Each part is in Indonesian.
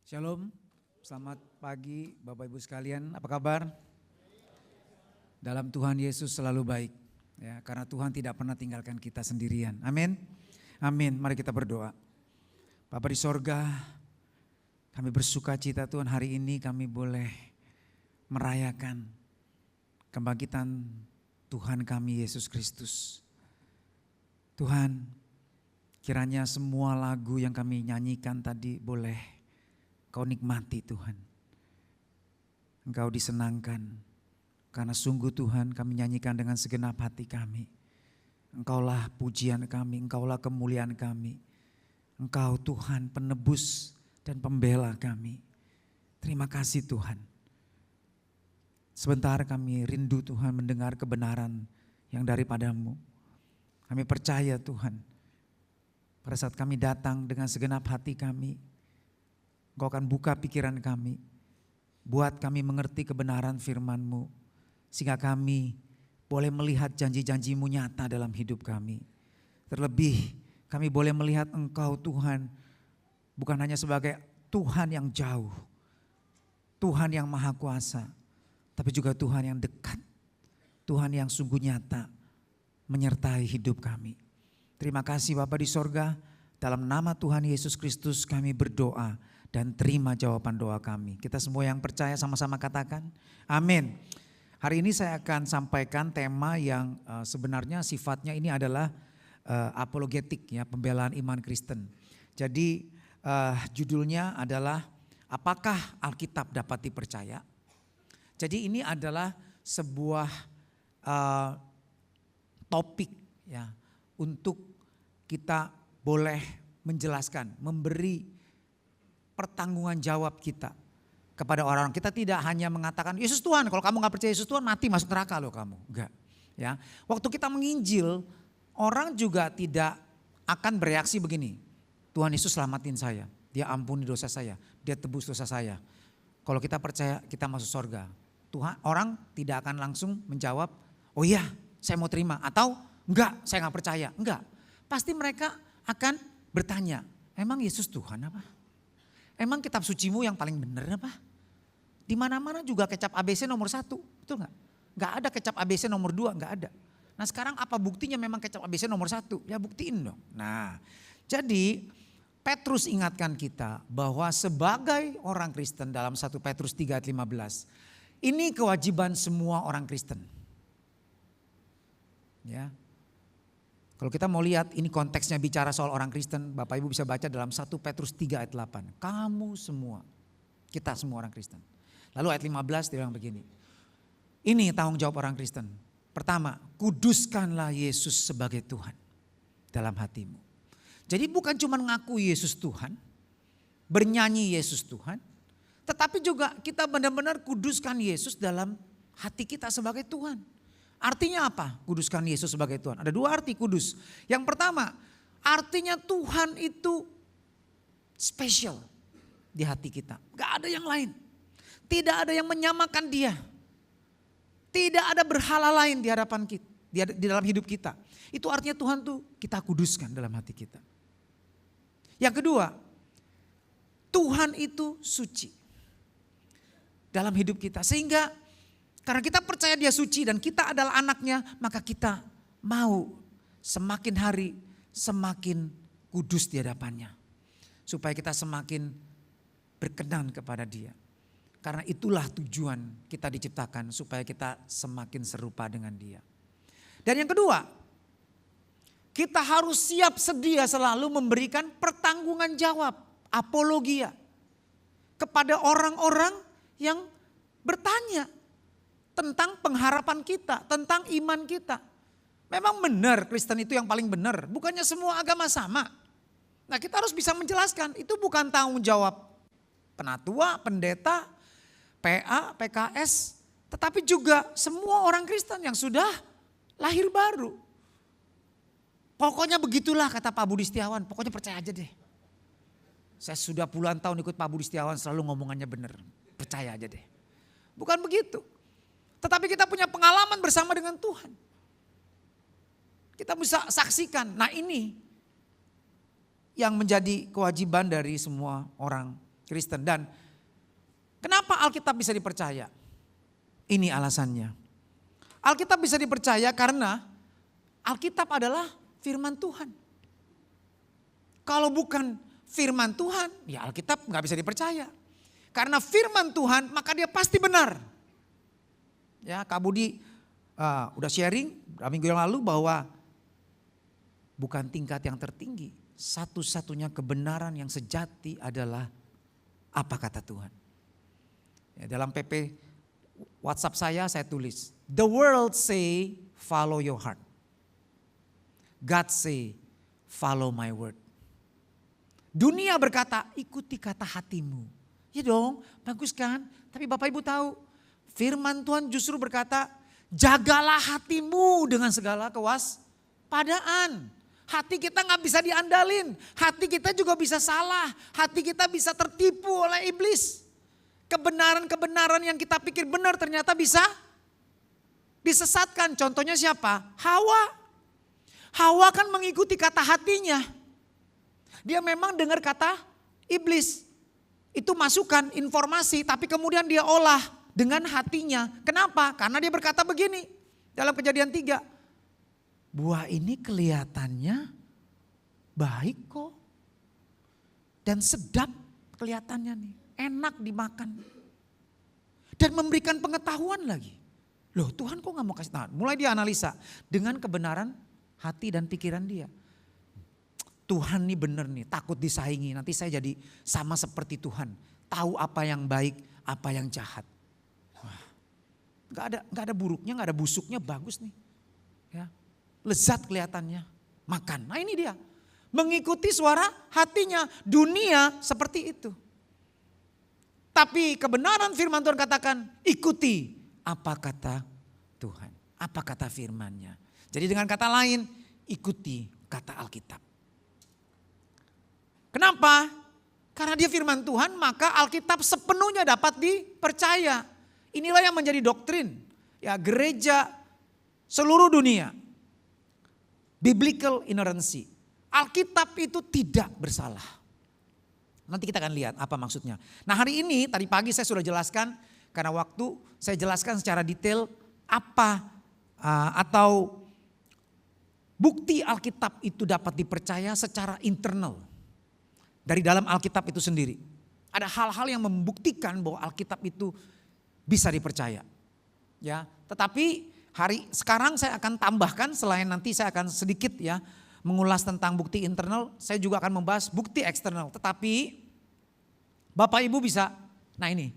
Shalom, selamat pagi Bapak Ibu sekalian, apa kabar? Dalam Tuhan Yesus selalu baik, ya, karena Tuhan tidak pernah tinggalkan kita sendirian. Amin, amin. Mari kita berdoa. Bapa di sorga, kami bersuka cita Tuhan hari ini kami boleh merayakan kebangkitan Tuhan kami Yesus Kristus. Tuhan, kiranya semua lagu yang kami nyanyikan tadi boleh Kau nikmati Tuhan. Engkau disenangkan. Karena sungguh Tuhan kami nyanyikan dengan segenap hati kami. Engkaulah pujian kami, Engkaulah kemuliaan kami. Engkau Tuhan penebus dan pembela kami. Terima kasih Tuhan. Sebentar kami rindu Tuhan mendengar kebenaran yang daripadamu. Kami percaya Tuhan. Pada saat kami datang dengan segenap hati kami, Engkau akan buka pikiran kami, buat kami mengerti kebenaran firman-Mu, sehingga kami boleh melihat janji-janji-Mu nyata dalam hidup kami. Terlebih kami boleh melihat Engkau Tuhan, bukan hanya sebagai Tuhan yang jauh, Tuhan yang maha kuasa, tapi juga Tuhan yang dekat, Tuhan yang sungguh nyata menyertai hidup kami. Terima kasih Bapa di sorga, dalam nama Tuhan Yesus Kristus kami berdoa. Dan terima jawaban doa kami. Kita semua yang percaya sama-sama katakan amin. Hari ini saya akan sampaikan tema yang sebenarnya sifatnya ini adalah apologetik, ya, pembelaan iman Kristen. Jadi judulnya adalah apakah Alkitab dapat dipercaya? Jadi ini adalah sebuah topik, ya, untuk kita boleh menjelaskan, memberi pertanggungan jawab kita kepada orang. Kita tidak hanya mengatakan Yesus Tuhan, kalau kamu gak percaya Yesus Tuhan mati masuk neraka loh kamu. Enggak, ya. Waktu kita menginjil, orang juga tidak akan bereaksi begini. Tuhan Yesus selamatin saya, Dia ampuni dosa saya, Dia tebus dosa saya. Kalau kita percaya kita masuk surga. Tuhan, orang tidak akan langsung menjawab, oh iya saya mau terima, atau enggak saya gak percaya. Enggak, pasti mereka akan bertanya, emang Yesus Tuhan apa? Emang kitab sucimu yang paling benar apa? Di mana-mana juga kecap ABC nomor 1, betul nggak? Nggak ada kecap ABC nomor 2, nggak ada. Nah sekarang apa buktinya memang kecap ABC nomor 1? Ya buktiin dong. Nah jadi Petrus ingatkan kita bahwa sebagai orang Kristen dalam 1 Petrus 3 ayat 15. Ini kewajiban semua orang Kristen. Ya. Kalau kita mau lihat ini konteksnya bicara soal orang Kristen, Bapak Ibu bisa baca dalam 1 Petrus 3 ayat 8. Kamu semua, kita semua orang Kristen. Lalu ayat 15 dia bilang begini. Ini tanggung jawab orang Kristen. Pertama, kuduskanlah Yesus sebagai Tuhan dalam hatimu. Jadi bukan cuma ngaku Yesus Tuhan, bernyanyi Yesus Tuhan, tetapi juga kita benar-benar kuduskan Yesus dalam hati kita sebagai Tuhan. Artinya apa? Kuduskan Yesus sebagai Tuhan. Ada 2 arti kudus. Yang pertama, artinya Tuhan itu spesial di hati kita. Gak ada yang lain. Tidak ada yang menyamakan Dia. Tidak ada berhala lain di hadapan kita, di dalam hidup kita. Itu artinya Tuhan tuh kita kuduskan dalam hati kita. Yang kedua, Tuhan itu suci dalam hidup kita. Sehingga karena kita percaya Dia suci dan kita adalah anaknya, maka kita mau semakin hari semakin kudus di hadapannya. Supaya kita semakin berkenan kepada Dia. Karena itulah tujuan kita diciptakan, supaya kita semakin serupa dengan Dia. Dan yang kedua, kita harus siap sedia selalu memberikan pertanggungan jawab, apologia, kepada orang-orang yang bertanya tentang pengharapan kita, tentang iman kita. Memang benar Kristen itu yang paling benar, bukannya semua agama sama. Nah kita harus bisa menjelaskan, itu bukan tanggung jawab penatua, pendeta, PA, PKS, tetapi juga semua orang Kristen yang sudah lahir baru. Pokoknya begitulah kata Pak Budi Setiawan, pokoknya percaya aja deh. Saya sudah puluhan tahun ikut Pak Budi Setiawan, selalu ngomongannya benar, percaya aja deh. Bukan begitu. Tetapi kita punya pengalaman bersama dengan Tuhan. Kita bisa saksikan. Nah ini yang menjadi kewajiban dari semua orang Kristen. Dan kenapa Alkitab bisa dipercaya? Ini alasannya. Alkitab bisa dipercaya karena Alkitab adalah firman Tuhan. Kalau bukan firman Tuhan, ya Alkitab nggak bisa dipercaya. Karena firman Tuhan, maka dia pasti benar. Ya, Kak Budi udah sharing minggu yang lalu bahwa bukan tingkat yang tertinggi. Satu-satunya kebenaran yang sejati adalah apa kata Tuhan. Ya, dalam PP WhatsApp saya tulis, the world say follow your heart. God say follow my word. Dunia berkata ikuti kata hatimu. Ya dong, bagus kan? Tapi Bapak Ibu tahu, firman Tuhan justru berkata, jagalah hatimu dengan segala kewaspadaan. Hati kita gak bisa diandalin, hati kita juga bisa salah, hati kita bisa tertipu oleh iblis. Kebenaran-kebenaran yang kita pikir benar ternyata bisa disesatkan. Contohnya siapa? Hawa. Hawa kan mengikuti kata hatinya. Dia memang dengar kata iblis. Itu masukan, informasi, tapi kemudian dia olah dengan hatinya. Kenapa? Karena dia berkata begini dalam Kejadian 3. Buah ini kelihatannya baik kok. Dan sedap kelihatannya nih. Enak dimakan. Dan memberikan pengetahuan lagi. Loh Tuhan kok gak mau kasih tahu? Mulai dia analisa dengan kebenaran hati dan pikiran dia. Tuhan nih bener nih, takut disaingi. Nanti saya jadi sama seperti Tuhan. Tahu apa yang baik, apa yang jahat. Wah, gak ada buruknya, gak ada busuknya, bagus nih. Ya, lezat kelihatannya, makan. Nah ini dia, mengikuti suara hatinya. Dunia seperti itu. Tapi kebenaran firman Tuhan katakan, ikuti apa kata Tuhan. Apa kata firman-Nya. Jadi dengan kata lain, ikuti kata Alkitab. Kenapa? Karena dia firman Tuhan, maka Alkitab sepenuhnya dapat dipercaya. Inilah yang menjadi doktrin ya gereja seluruh dunia. Biblical inerrancy. Alkitab itu tidak bersalah. Nanti kita akan lihat apa maksudnya. Nah hari ini tadi pagi saya sudah jelaskan karena waktu saya jelaskan secara detail apa atau bukti Alkitab itu dapat dipercaya secara internal. Dari dalam Alkitab itu sendiri. Ada hal-hal yang membuktikan bahwa Alkitab itu bisa dipercaya. Ya, tetapi sekarang saya akan tambahkan selain nanti saya akan sedikit ya mengulas tentang bukti internal, saya juga akan membahas bukti eksternal. Tetapi Bapak Ibu bisa, nah ini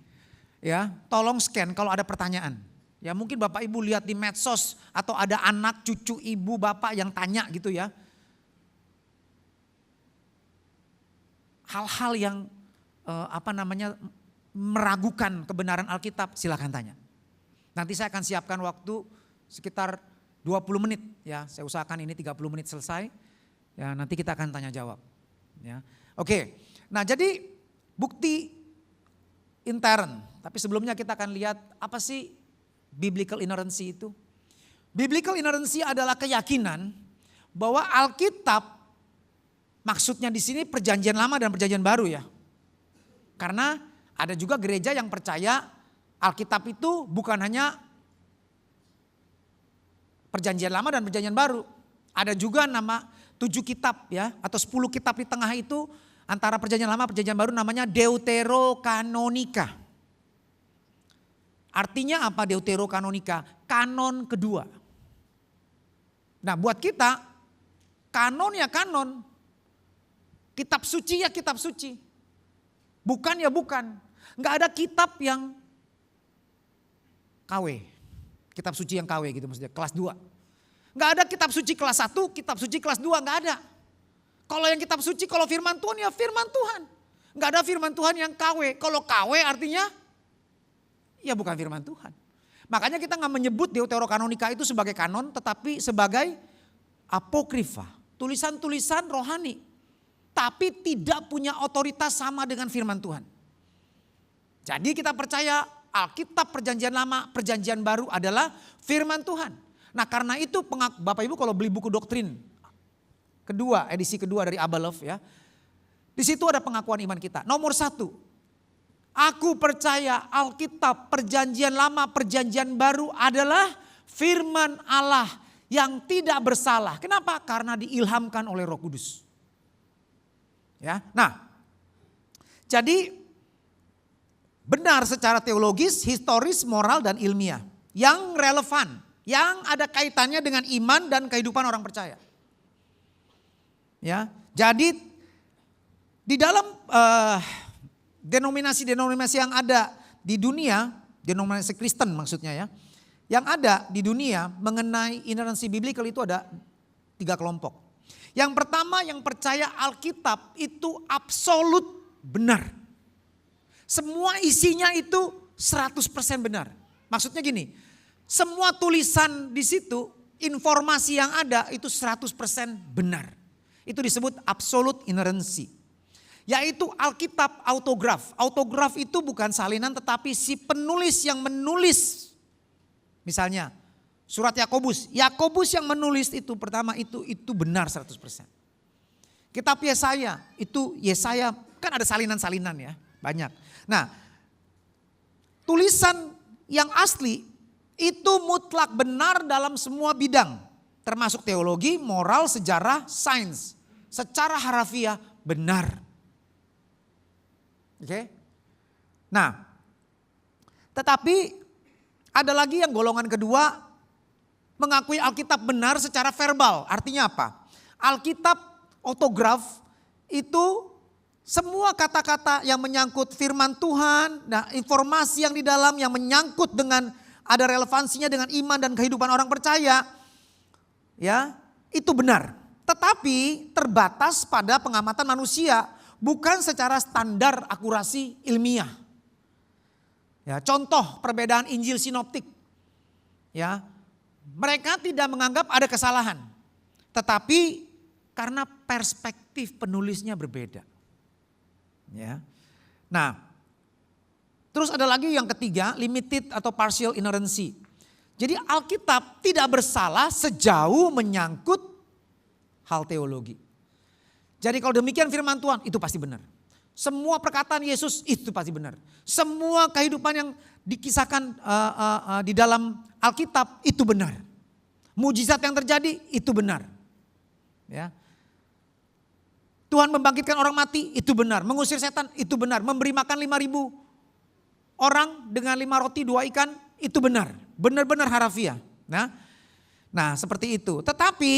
ya tolong scan kalau ada pertanyaan. Ya mungkin Bapak Ibu lihat di medsos atau ada anak cucu ibu bapak yang tanya gitu ya. Hal-hal yang meragukan kebenaran Alkitab, silakan tanya. Nanti saya akan siapkan waktu sekitar 20 menit ya. Saya usahakan ini 30 menit selesai. Ya, nanti kita akan tanya jawab. Ya. Oke. Nah, jadi bukti intern. Tapi sebelumnya kita akan lihat apa sih biblical inerrancy itu? Biblical inerrancy adalah keyakinan bahwa Alkitab maksudnya di sini perjanjian lama dan perjanjian baru ya. Karena ada juga gereja yang percaya Alkitab itu bukan hanya perjanjian lama dan perjanjian baru. Ada juga nama 7 kitab ya atau 10 kitab di tengah itu antara perjanjian lama perjanjian baru namanya Deuterokanonika. Artinya apa Deuterokanonika? Kanon kedua. Nah buat kita kanon ya kanon. Kitab suci ya kitab suci. Bukan ya bukan. Enggak ada kitab yang KW. Kitab suci yang KW gitu maksudnya kelas 2. Enggak ada kitab suci kelas 1, kitab suci kelas 2 enggak ada. Kalau yang kitab suci kalau firman Tuhan ya firman Tuhan. Enggak ada firman Tuhan yang KW. Kalau KW artinya ya bukan firman Tuhan. Makanya kita enggak menyebut Deuterokanonika itu sebagai kanon tetapi sebagai apokrifa. Tulisan-tulisan rohani. Tapi tidak punya otoritas sama dengan firman Tuhan. Jadi kita percaya Alkitab perjanjian lama, perjanjian baru adalah firman Tuhan. Nah karena itu Bapak Ibu kalau beli buku doktrin kedua, edisi kedua dari Abalov ya. Di situ ada pengakuan iman kita. Nomor 1, Aku percaya Alkitab, perjanjian lama, perjanjian baru adalah firman Allah yang tidak bersalah. Kenapa? Karena diilhamkan oleh Roh Kudus. Ya. Nah, jadi benar secara teologis, historis, moral, dan ilmiah. Yang relevan, yang ada kaitannya dengan iman dan kehidupan orang percaya. Ya, jadi di dalam denominasi-denominasi yang ada di dunia, denominasi Kristen maksudnya ya, yang ada di dunia mengenai inerransi biblikal itu ada 3 kelompok. Yang pertama yang percaya Alkitab itu absolut benar. Semua isinya itu 100% benar. Maksudnya gini, semua tulisan di situ, informasi yang ada itu 100% benar. Itu disebut absolute inerrancy. Yaitu Alkitab autograf. Autograf itu bukan salinan tetapi si penulis yang menulis. Misalnya surat Yakobus. Yakobus yang menulis itu pertama itu benar 100%. Kitab Yesaya itu Yesaya kan ada salinan-salinan ya banyak. Nah tulisan yang asli itu mutlak benar dalam semua bidang. Termasuk teologi, moral, sejarah, sains. Secara harafiah benar. Oke. Nah, tetapi ada lagi yang golongan kedua mengakui Alkitab benar secara verbal. Artinya apa? Alkitab autograf itu semua kata-kata yang menyangkut firman Tuhan, nah informasi yang di dalam yang menyangkut dengan ada relevansinya dengan iman dan kehidupan orang percaya, ya itu benar. Tetapi terbatas pada pengamatan manusia, bukan secara standar akurasi ilmiah. Ya, contoh perbedaan Injil sinoptik, ya mereka tidak menganggap ada kesalahan, tetapi karena perspektif penulisnya berbeda. Ya, nah, terus ada lagi yang ketiga, limited atau partial inerrancy. Jadi Alkitab tidak bersalah sejauh menyangkut hal teologi. Jadi kalau demikian firman Tuhan itu pasti benar. Semua perkataan Yesus itu pasti benar. Semua kehidupan yang dikisahkan di dalam Alkitab itu benar. Mujizat yang terjadi itu benar. Ya. Tuhan membangkitkan orang mati itu benar. Mengusir setan itu benar. Memberi makan 5.000 orang dengan 5 roti 2 ikan itu benar. Benar-benar harafiah. Nah seperti itu. Tetapi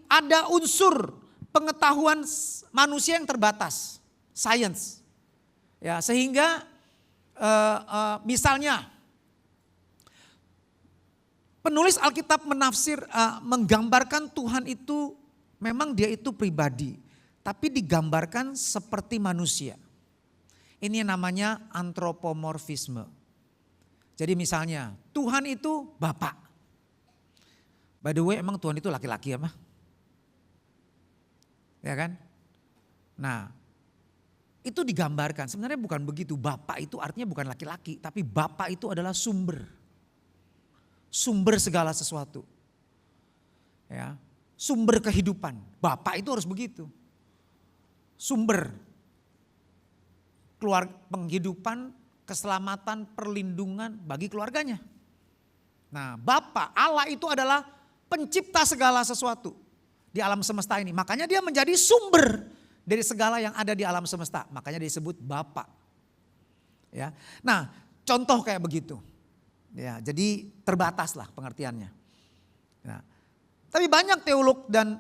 ada unsur pengetahuan manusia yang terbatas. Science. Ya, sehingga misalnya penulis Alkitab menggambarkan Tuhan itu memang dia itu pribadi. Tapi digambarkan seperti manusia. Ini yang namanya antropomorfisme. Jadi misalnya Tuhan itu Bapak. By the way emang Tuhan itu laki-laki apa? Ya kan? Nah itu digambarkan. Sebenarnya bukan begitu. Bapak itu artinya bukan laki-laki. Tapi Bapak itu adalah sumber. Sumber segala sesuatu. Ya, sumber kehidupan. Bapak itu harus begitu. Sumber penghidupan, keselamatan, perlindungan bagi keluarganya. Nah, Bapa Allah itu adalah pencipta segala sesuatu di alam semesta ini. Makanya dia menjadi sumber dari segala yang ada di alam semesta. Makanya disebut Bapa. Ya. Nah, contoh kayak begitu. Ya, jadi terbataslah pengertiannya. Nah, tapi banyak teolog dan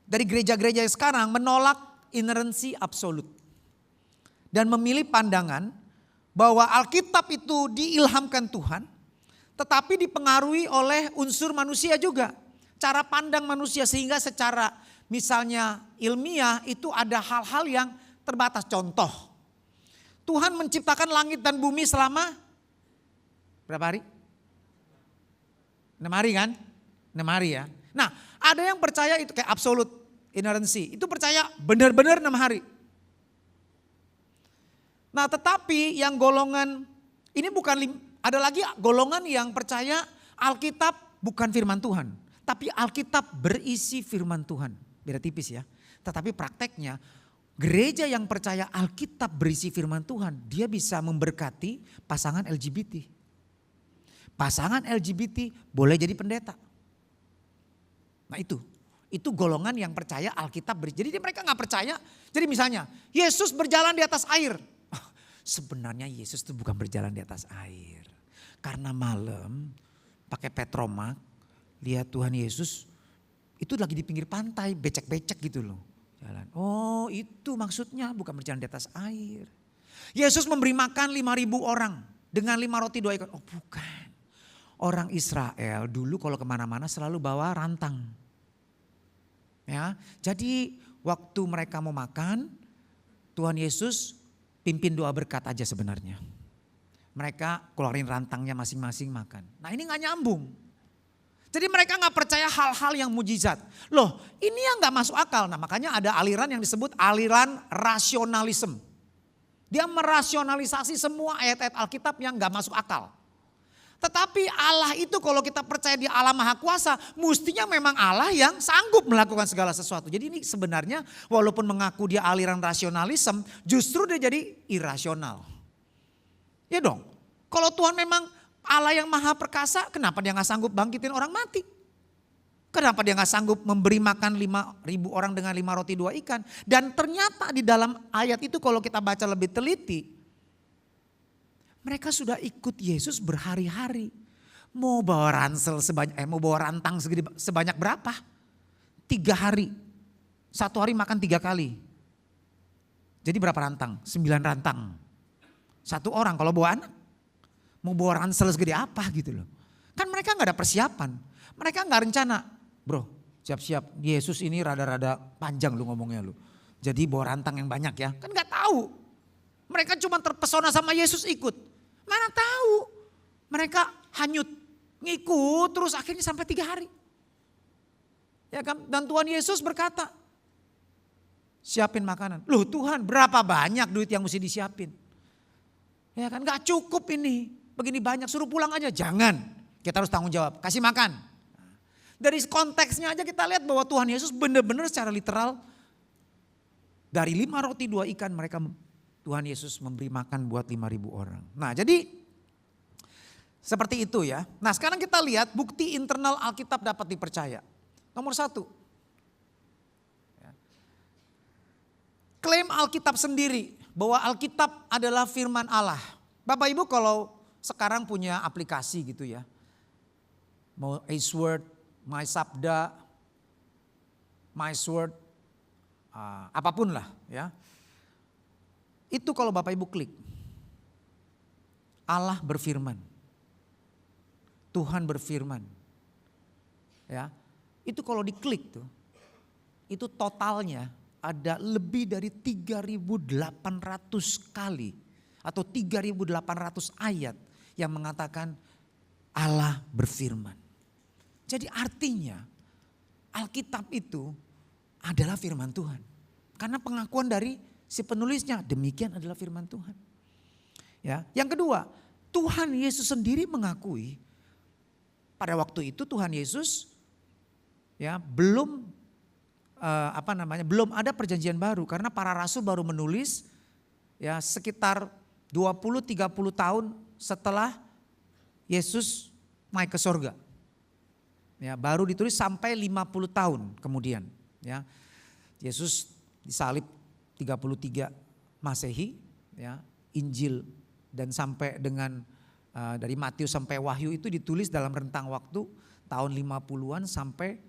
dari gereja-gereja sekarang menolak inerransi absolut. Dan memilih pandangan bahwa Alkitab itu diilhamkan Tuhan. Tetapi dipengaruhi oleh unsur manusia juga. Cara pandang manusia sehingga secara misalnya ilmiah itu ada hal-hal yang terbatas. Contoh, Tuhan menciptakan langit dan bumi selama berapa hari? 6 hari kan? 6 hari ya. Nah ada yang percaya itu kayak absolute inerrancy, itu percaya benar-benar 6 hari. Nah tetapi yang golongan, ini bukan, ada lagi golongan yang percaya Alkitab bukan firman Tuhan. Tapi Alkitab berisi firman Tuhan. Beda tipis ya. Tetapi prakteknya Gereja yang percaya Alkitab berisi firman Tuhan, dia bisa memberkati pasangan LGBT. Pasangan LGBT boleh jadi pendeta. Nah itu golongan yang percaya Alkitab berisi. Jadi mereka nggak percaya. Jadi misalnya Yesus berjalan di atas air. Sebenarnya Yesus itu bukan berjalan di atas air. Karena malam pakai petromak, lihat Tuhan Yesus itu lagi di pinggir pantai, becek-becek gitu loh. Jalan. Oh itu maksudnya bukan berjalan di atas air. Yesus memberi makan 5.000 orang dengan 5 roti 2 ikan. Oh bukan. Orang Israel dulu kalau kemana-mana selalu bawa rantang. Ya, jadi waktu mereka mau makan, Tuhan Yesus pimpin doa berkat aja sebenarnya. Mereka keluarin rantangnya masing-masing makan. Nah ini gak nyambung. Jadi mereka gak percaya hal-hal yang mujizat. Loh ini yang gak masuk akal. Nah makanya ada aliran yang disebut aliran rasionalisme. Dia merasionalisasi semua ayat-ayat Alkitab yang gak masuk akal. Tetapi Allah itu kalau kita percaya dia Allah Maha Kuasa, mestinya memang Allah yang sanggup melakukan segala sesuatu. Jadi ini sebenarnya walaupun mengaku dia aliran rasionalisme, justru dia jadi irasional. Ya dong, kalau Tuhan memang Allah yang Maha Perkasa, kenapa dia gak sanggup bangkitin orang mati? Kenapa dia gak sanggup memberi makan 5.000 orang dengan 5 roti 2 ikan? Dan ternyata di dalam ayat itu kalau kita baca lebih teliti, mereka sudah ikut Yesus berhari-hari. Mau bawa ransel mau bawa rantang sebanyak berapa? 3 hari. 1 hari makan 3 kali. Jadi berapa rantang? 9 rantang. 1 orang kalau bawa anak. Mau bawa ransel segede apa gitu loh. Kan mereka gak ada persiapan. Mereka gak rencana. Bro siap-siap Yesus ini rada-rada panjang lu ngomongnya lu. Jadi bawa rantang yang banyak ya. Kan gak tahu. Mereka cuma terpesona sama Yesus ikut. Mana tahu. Mereka hanyut. Ngikut terus akhirnya sampai 3 hari. Ya kan? Dan Tuhan Yesus berkata, siapin makanan. Loh Tuhan berapa banyak duit yang mesti disiapin. Ya kan gak cukup ini. Begini banyak suruh pulang aja. Jangan. Kita harus tanggung jawab. Kasih makan. Dari konteksnya aja kita lihat bahwa Tuhan Yesus benar-benar secara literal. Dari 5 roti 2 ikan mereka Tuhan Yesus memberi makan buat 5.000 orang. Nah jadi seperti itu ya. Nah sekarang kita lihat bukti internal Alkitab dapat dipercaya. Nomor 1. Klaim Alkitab sendiri bahwa Alkitab adalah firman Allah. Bapak Ibu kalau sekarang punya aplikasi gitu ya. Mau Aceword, My Sabda, My Sword, apapun lah ya. Itu kalau Bapak Ibu klik, Allah berfirman, Tuhan berfirman, ya itu kalau diklik tuh, itu totalnya ada lebih dari 3.800 kali atau 3.800 ayat yang mengatakan Allah berfirman. Jadi artinya Alkitab itu adalah firman Tuhan, karena pengakuan dari si penulisnya, demikian adalah firman Tuhan. Ya, yang kedua, Tuhan Yesus sendiri mengakui pada waktu itu Tuhan Yesus ya belum belum ada perjanjian baru karena para rasul baru menulis ya sekitar 20-30 tahun setelah Yesus naik ke surga. Ya, baru ditulis sampai 50 tahun kemudian, ya. Yesus disalib 33 Masehi, ya, Injil dan sampai dengan dari Matius sampai Wahyu itu ditulis dalam rentang waktu tahun 50-an sampai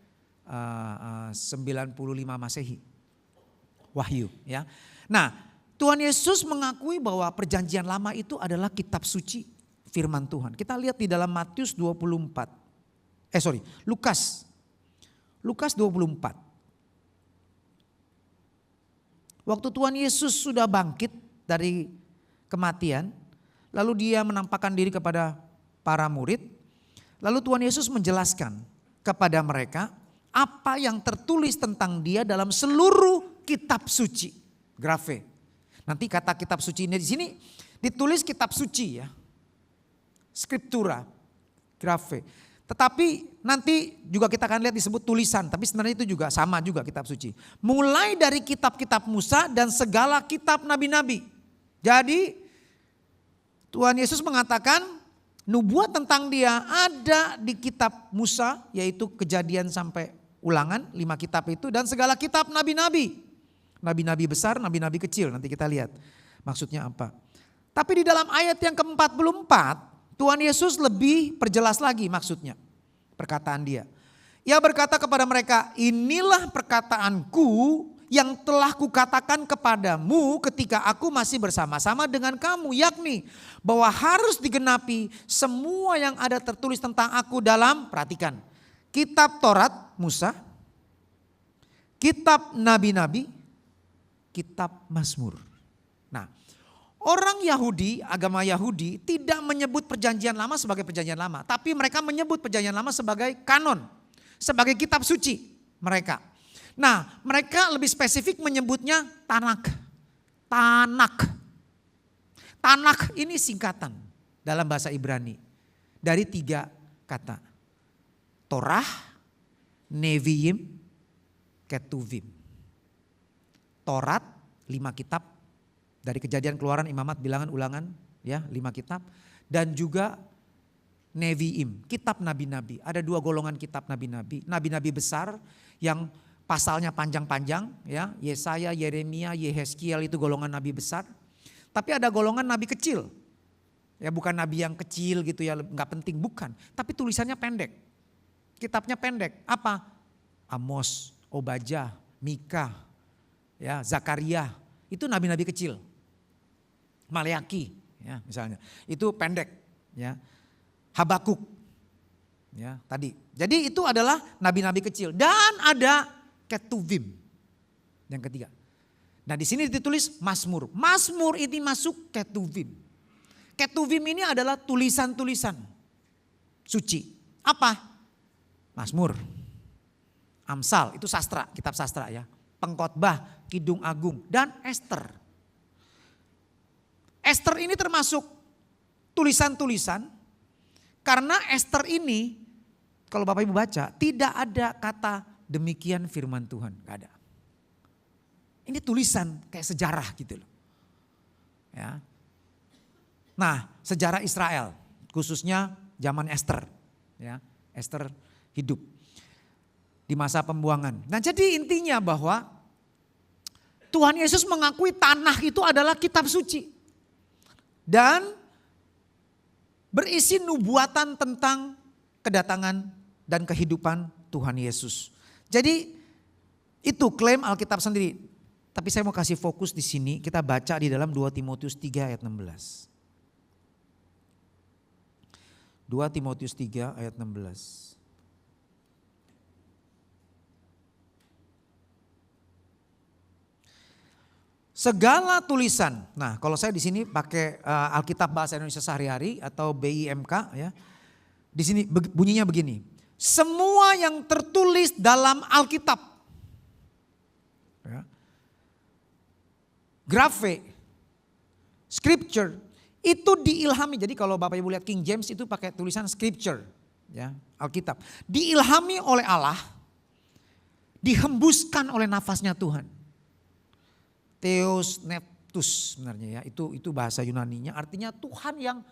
95 Masehi. Wahyu, ya. Nah, Tuhan Yesus mengakui bahwa perjanjian lama itu adalah kitab suci firman Tuhan. Kita lihat di dalam Matius 24. Lukas 24. Waktu Tuhan Yesus sudah bangkit dari kematian, lalu dia menampakkan diri kepada para murid, lalu Tuhan Yesus menjelaskan kepada mereka apa yang tertulis tentang dia dalam seluruh kitab suci. Grafe. Nanti kata kitab suci ini di sini ditulis kitab suci ya. Skriptura, grafe. Tetapi nanti juga kita akan lihat disebut tulisan, tapi sebenarnya itu juga sama juga kitab suci. Mulai dari kitab-kitab Musa dan segala kitab nabi-nabi. Jadi Tuhan Yesus mengatakan nubuat tentang dia ada di kitab Musa, yaitu Kejadian sampai Ulangan, 5 kitab itu, dan segala kitab nabi-nabi. Nabi-nabi besar, nabi-nabi kecil, nanti kita lihat maksudnya apa. Tapi di dalam ayat yang ke-44, Tuhan Yesus lebih perjelas lagi maksudnya, perkataan dia. Ia berkata kepada mereka, inilah perkataanku yang telah kukatakan kepadamu ketika aku masih bersama-sama dengan kamu. Yakni bahwa harus digenapi semua yang ada tertulis tentang aku dalam, perhatikan, kitab Taurat Musa, kitab nabi-nabi, kitab Mazmur. Nah, orang Yahudi, agama Yahudi tidak menyebut perjanjian lama sebagai perjanjian lama. Tapi mereka menyebut perjanjian lama sebagai kanon. Sebagai kitab suci mereka. Nah, mereka lebih spesifik menyebutnya Tanakh. Tanakh. Tanakh ini singkatan dalam bahasa Ibrani. Dari 3 kata. Torah, Neviim, Ketuvim. Taurat 5 kitab. Dari Kejadian, Keluaran, Imamat, Bilangan, Ulangan, ya 5 kitab. Dan juga Neviim, kitab nabi-nabi. Ada 2 golongan kitab nabi-nabi. Nabi-nabi besar yang pasalnya panjang-panjang, ya, Yesaya, Yeremia, Yehezkiel itu golongan nabi besar. Tapi ada golongan nabi kecil. Ya bukan nabi yang kecil gitu ya, nggak penting, bukan. Tapi tulisannya pendek. Kitabnya pendek. Apa? Amos, Obadjah, Mika, ya, Zakaria. Itu nabi-nabi kecil. Maleaki, ya, misalnya. Itu pendek, ya. Habakuk, ya, tadi. Jadi itu adalah nabi-nabi kecil. Dan ada Ketuvim yang ketiga. Nah, di sini ditulis Mazmur. Mazmur ini masuk Ketuvim. Ketuvim ini adalah tulisan-tulisan suci. Apa? Mazmur, Amsal, itu sastra, kitab sastra ya. Pengkhotbah, Kidung Agung, dan Ester. Ester ini termasuk tulisan-tulisan karena Ester ini kalau Bapak Ibu baca tidak ada kata demikian firman Tuhan, gak ada. Ini tulisan kayak sejarah gitu loh. Ya. Nah, sejarah Israel khususnya zaman Ester, ya. Ester hidup di masa pembuangan. Nah, jadi intinya bahwa Tuhan Yesus mengakui tanah itu adalah kitab suci. Dan berisi nubuatan tentang kedatangan dan kehidupan Tuhan Yesus. Jadi itu klaim Alkitab sendiri. Tapi saya mau kasih fokus di sini, kita baca di dalam 2 Timotius 3 ayat 16. 2 Timotius 3 ayat 16. Segala tulisan. Nah, kalau saya di sini pakai Alkitab Bahasa Indonesia Sehari-hari atau BIMK ya. Di sini bunyinya begini. Semua yang tertulis dalam Alkitab. Ya. Grafe, scripture itu diilhami. Jadi kalau Bapak Ibu lihat King James itu pakai tulisan scripture, ya, Alkitab. Diilhami oleh Allah, dihembuskan oleh nafasnya Tuhan. Theos neptus sebenarnya ya, itu bahasa Yunaninya, artinya Tuhan yang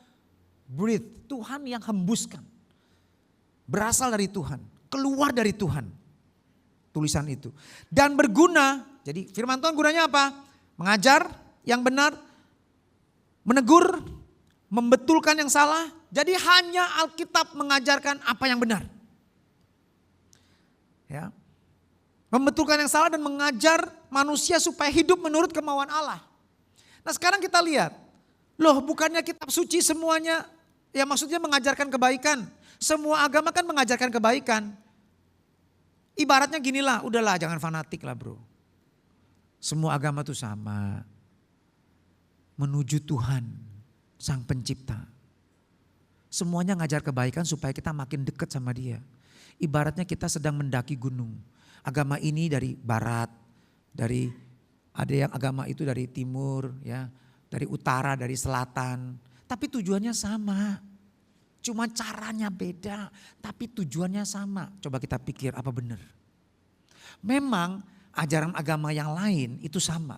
breathe, Tuhan yang hembuskan. Berasal dari Tuhan, keluar dari Tuhan. Tulisan itu. Dan berguna, jadi firman Tuhan gunanya apa? Mengajar yang benar, menegur, membetulkan yang salah. Jadi hanya Alkitab mengajarkan apa yang benar. Ya. Membetulkan yang salah dan mengajar manusia supaya hidup menurut kemauan Allah. Nah sekarang kita lihat, loh bukannya kitab suci semuanya, ya maksudnya mengajarkan kebaikan. Semua agama kan mengajarkan kebaikan. Ibaratnya ginilah, udahlah jangan fanatik lah bro. Semua agama tuh sama. Menuju Tuhan, Sang Pencipta. Semuanya ngajar kebaikan supaya kita makin dekat sama Dia. Ibaratnya kita sedang mendaki gunung. Agama ini dari barat, ada yang agama itu dari timur, ya, dari utara, dari selatan. Tapi tujuannya sama. Cuma caranya beda, tapi tujuannya sama. Coba kita pikir apa benar. Memang ajaran agama yang lain itu sama.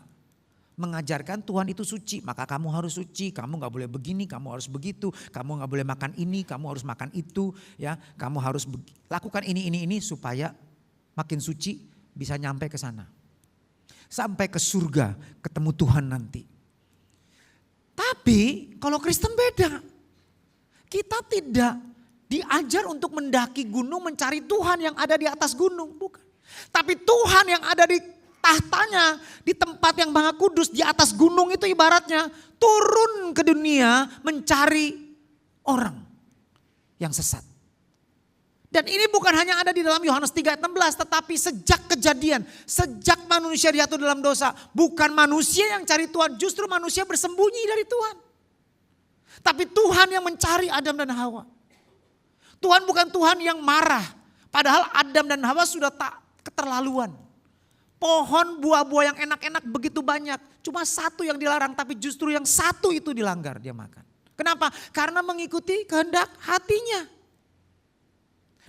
Mengajarkan Tuhan itu suci, maka kamu harus suci, kamu gak boleh begini, kamu harus begitu, kamu gak boleh makan ini, kamu harus makan itu, ya, kamu harus lakukan ini supaya makin suci bisa nyampe ke sana. Sampai ke surga, ketemu Tuhan nanti. Tapi kalau Kristen beda. Kita tidak diajar untuk mendaki gunung mencari Tuhan yang ada di atas gunung, bukan. Tapi Tuhan yang ada di tahtanya, di tempat yang maha kudus, di atas gunung itu ibaratnya turun ke dunia mencari orang yang sesat. Dan ini bukan hanya ada di dalam Yohanes 3 ayat 16, tetapi sejak kejadian, sejak manusia jatuh dalam dosa, bukan manusia yang cari Tuhan, justru manusia bersembunyi dari Tuhan. Tapi Tuhan yang mencari Adam dan Hawa. Tuhan bukan Tuhan yang marah, padahal Adam dan Hawa sudah tak keterlaluan. Pohon buah-buah yang enak-enak begitu banyak. Cuma satu yang dilarang, tapi justru yang satu itu dilanggar dia makan. Kenapa? Karena mengikuti kehendak hatinya.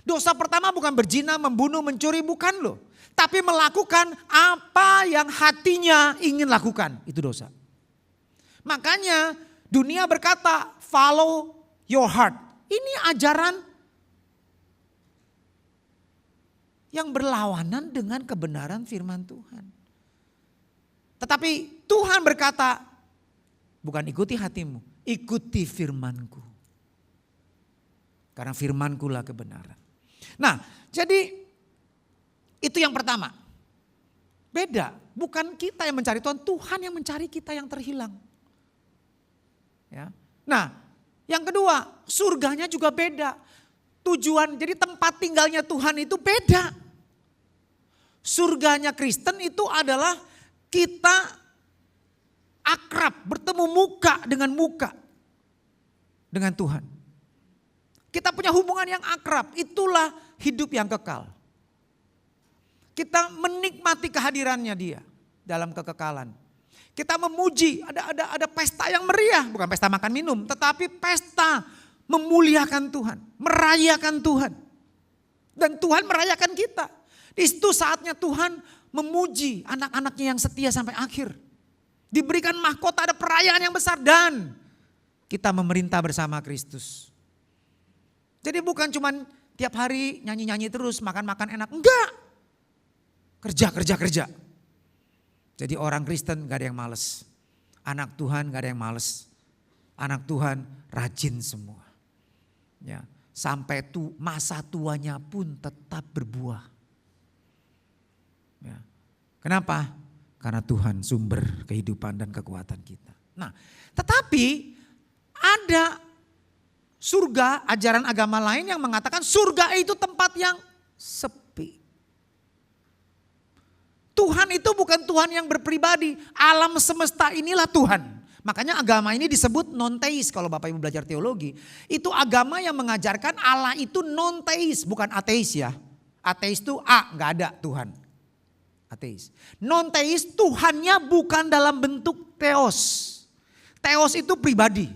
Dosa pertama bukan berzina, membunuh, mencuri, bukan loh. Tapi melakukan apa yang hatinya ingin lakukan, itu dosa. Makanya dunia berkata follow your heart. Ini ajaran yang berlawanan dengan kebenaran firman Tuhan. Tetapi Tuhan berkata, bukan ikuti hatimu, ikuti firmanku. Karena firmanku lah kebenaran. Nah, jadi itu yang pertama. Beda, bukan kita yang mencari Tuhan, Tuhan yang mencari kita yang terhilang. Ya. Nah, yang kedua, surganya juga beda. Tujuan, jadi tempat tinggalnya Tuhan itu beda. Surganya Kristen itu adalah kita akrab, bertemu muka dengan Tuhan. Kita punya hubungan yang akrab, itulah hidup yang kekal. Kita menikmati kehadirannya dia dalam kekekalan. Kita memuji, ada pesta yang meriah, bukan pesta makan minum, tetapi pesta memuliakan Tuhan, merayakan Tuhan. Dan Tuhan merayakan kita. Di situ saatnya Tuhan memuji anak-anaknya yang setia sampai akhir. Diberikan mahkota, ada perayaan yang besar dan kita memerintah bersama Kristus. Jadi bukan cuma tiap hari nyanyi-nyanyi terus, makan-makan enak. Enggak. Kerja. Jadi orang Kristen gak ada yang males. Anak Tuhan gak ada yang males. Anak Tuhan rajin semua. Ya, sampai masa tuanya pun tetap berbuah. Ya. Kenapa? Karena Tuhan sumber kehidupan dan kekuatan kita. Nah, tetapi ada surga, ajaran agama lain yang mengatakan surga itu tempat yang sepi. Tuhan itu bukan Tuhan yang berpribadi, alam semesta inilah Tuhan. Makanya agama ini disebut non-teis kalau Bapak Ibu belajar teologi. Itu agama yang mengajarkan Allah itu non-teis, bukan ateis ya. Ateis itu gak ada Tuhan. Ateis. Non-teis Tuhannya bukan dalam bentuk teos. Teos itu pribadi.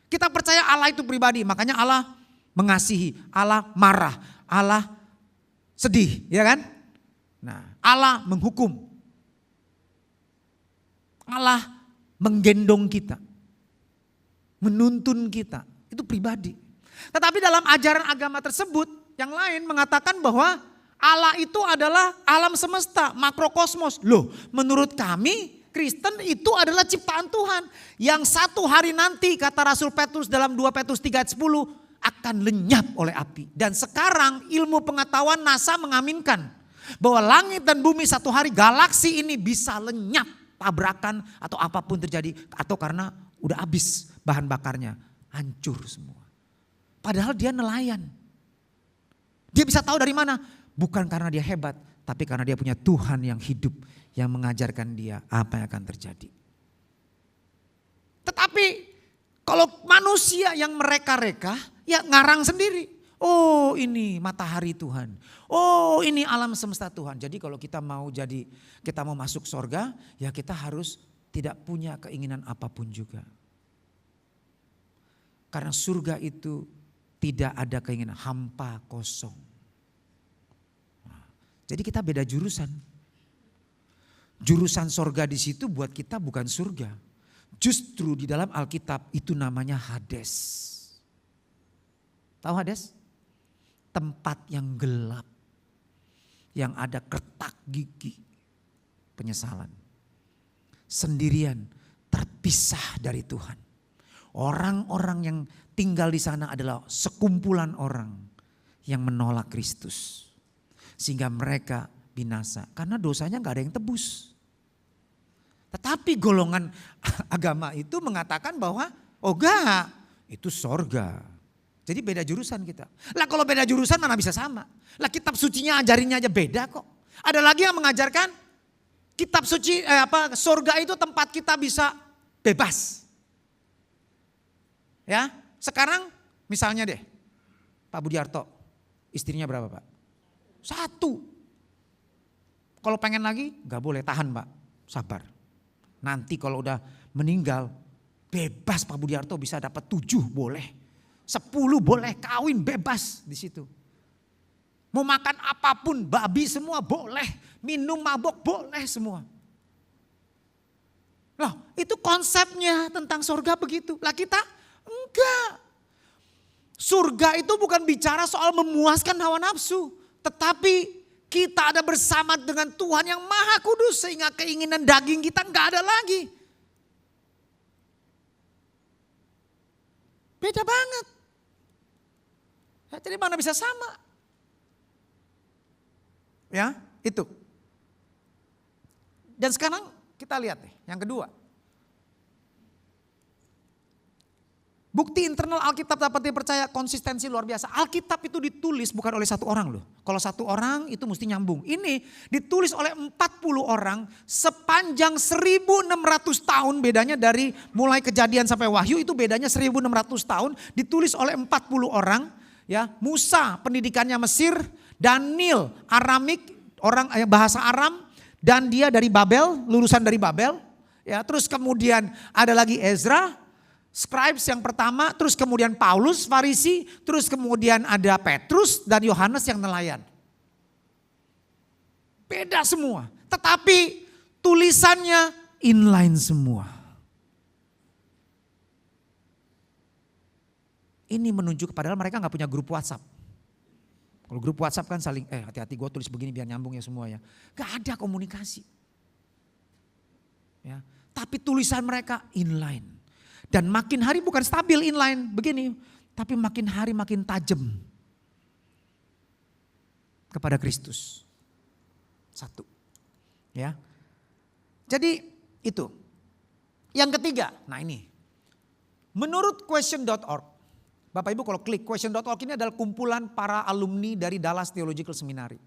Kita percaya Allah itu pribadi, makanya Allah mengasihi, Allah marah, Allah sedih, ya kan? Nah, Allah menghukum. Allah menggendong kita. Menuntun kita, itu pribadi. Tetapi dalam ajaran agama tersebut, yang lain mengatakan bahwa Allah itu adalah alam semesta, makrokosmos. Loh, menurut kami Kristen itu adalah ciptaan Tuhan. Yang satu hari nanti kata Rasul Petrus dalam 2 Petrus 3 ayat 10 akan lenyap oleh api. Dan sekarang ilmu pengetahuan NASA mengaminkan bahwa langit dan bumi satu hari galaksi ini bisa lenyap, tabrakan atau apapun terjadi. Atau karena udah habis bahan bakarnya, hancur semua. Padahal dia nelayan. Dia bisa tahu dari mana? Bukan karena dia hebat, tapi karena dia punya Tuhan yang hidup, yang mengajarkan dia apa yang akan terjadi. Tetapi kalau manusia yang mereka-reka, ya ngarang sendiri. Oh ini matahari Tuhan, oh ini alam semesta Tuhan. Jadi kalau kita mau masuk sorga, ya kita harus tidak punya keinginan apapun juga. Karena surga itu tidak ada keinginan, hampa, kosong. Jadi kita beda jurusan. Jurusan surga di situ buat kita bukan surga. Justru di dalam Alkitab itu namanya Hades. Tahu Hades? Tempat yang gelap. Yang ada kertak gigi. Penyesalan. Sendirian, terpisah dari Tuhan. Orang-orang yang tinggal di sana adalah sekumpulan orang yang menolak Kristus. Sehingga mereka binasa. Karena dosanya gak ada yang tebus. Tetapi golongan agama itu mengatakan bahwa oh enggak, itu sorga. Jadi beda jurusan kita. Lah kalau beda jurusan mana bisa sama. Lah kitab sucinya ajarinnya aja beda kok. Ada lagi yang mengajarkan kitab suci sorga itu tempat kita bisa bebas. Ya, sekarang misalnya deh Pak Budiarto, istrinya berapa Pak? 1. Kalau pengen lagi gak boleh, tahan Pak, sabar. Nanti kalau udah meninggal bebas Pak Budiarto bisa dapat 7 boleh. 10 boleh, kawin bebas di situ. Mau makan apapun, babi semua boleh. Minum mabok boleh semua. Loh itu konsepnya tentang surga begitu. Lah kita enggak. Surga itu bukan bicara soal memuaskan hawa nafsu. Tetapi kita ada bersama dengan Tuhan yang Maha Kudus sehingga keinginan daging kita enggak ada lagi. Beda banget. Ya, jadi mana bisa sama? Ya, itu. Dan sekarang kita lihat nih, yang kedua. Bukti internal Alkitab dapat dipercaya, konsistensi luar biasa. Alkitab itu ditulis bukan oleh satu orang loh. Kalau satu orang itu mesti nyambung. Ini ditulis oleh 40 orang sepanjang 1600 tahun, bedanya dari mulai Kejadian sampai Wahyu itu bedanya 1600 tahun, ditulis oleh 40 orang. Ya, Musa pendidikannya Mesir, Daniel Aramik, orang bahasa Aram, dan dia dari Babel, lulusan dari Babel. Ya, terus kemudian ada lagi Ezra, Scribes yang pertama, terus kemudian Paulus, Farisi, terus kemudian ada Petrus dan Yohanes yang nelayan. Beda semua, tetapi tulisannya inline semua. Ini menunjuk padahal mereka gak punya grup WhatsApp. Kalau grup WhatsApp kan saling, hati-hati gue tulis begini biar nyambung ya semua ya. Gak ada komunikasi. Ya, tapi tulisan mereka inline. Dan makin hari bukan stabil inline begini, tapi makin hari makin tajam kepada Kristus. 1. Ya. Jadi itu. Yang ketiga, nah ini. Menurut question.org, Bapak Ibu kalau klik question.org ini adalah kumpulan para alumni dari Dallas Theological Seminary.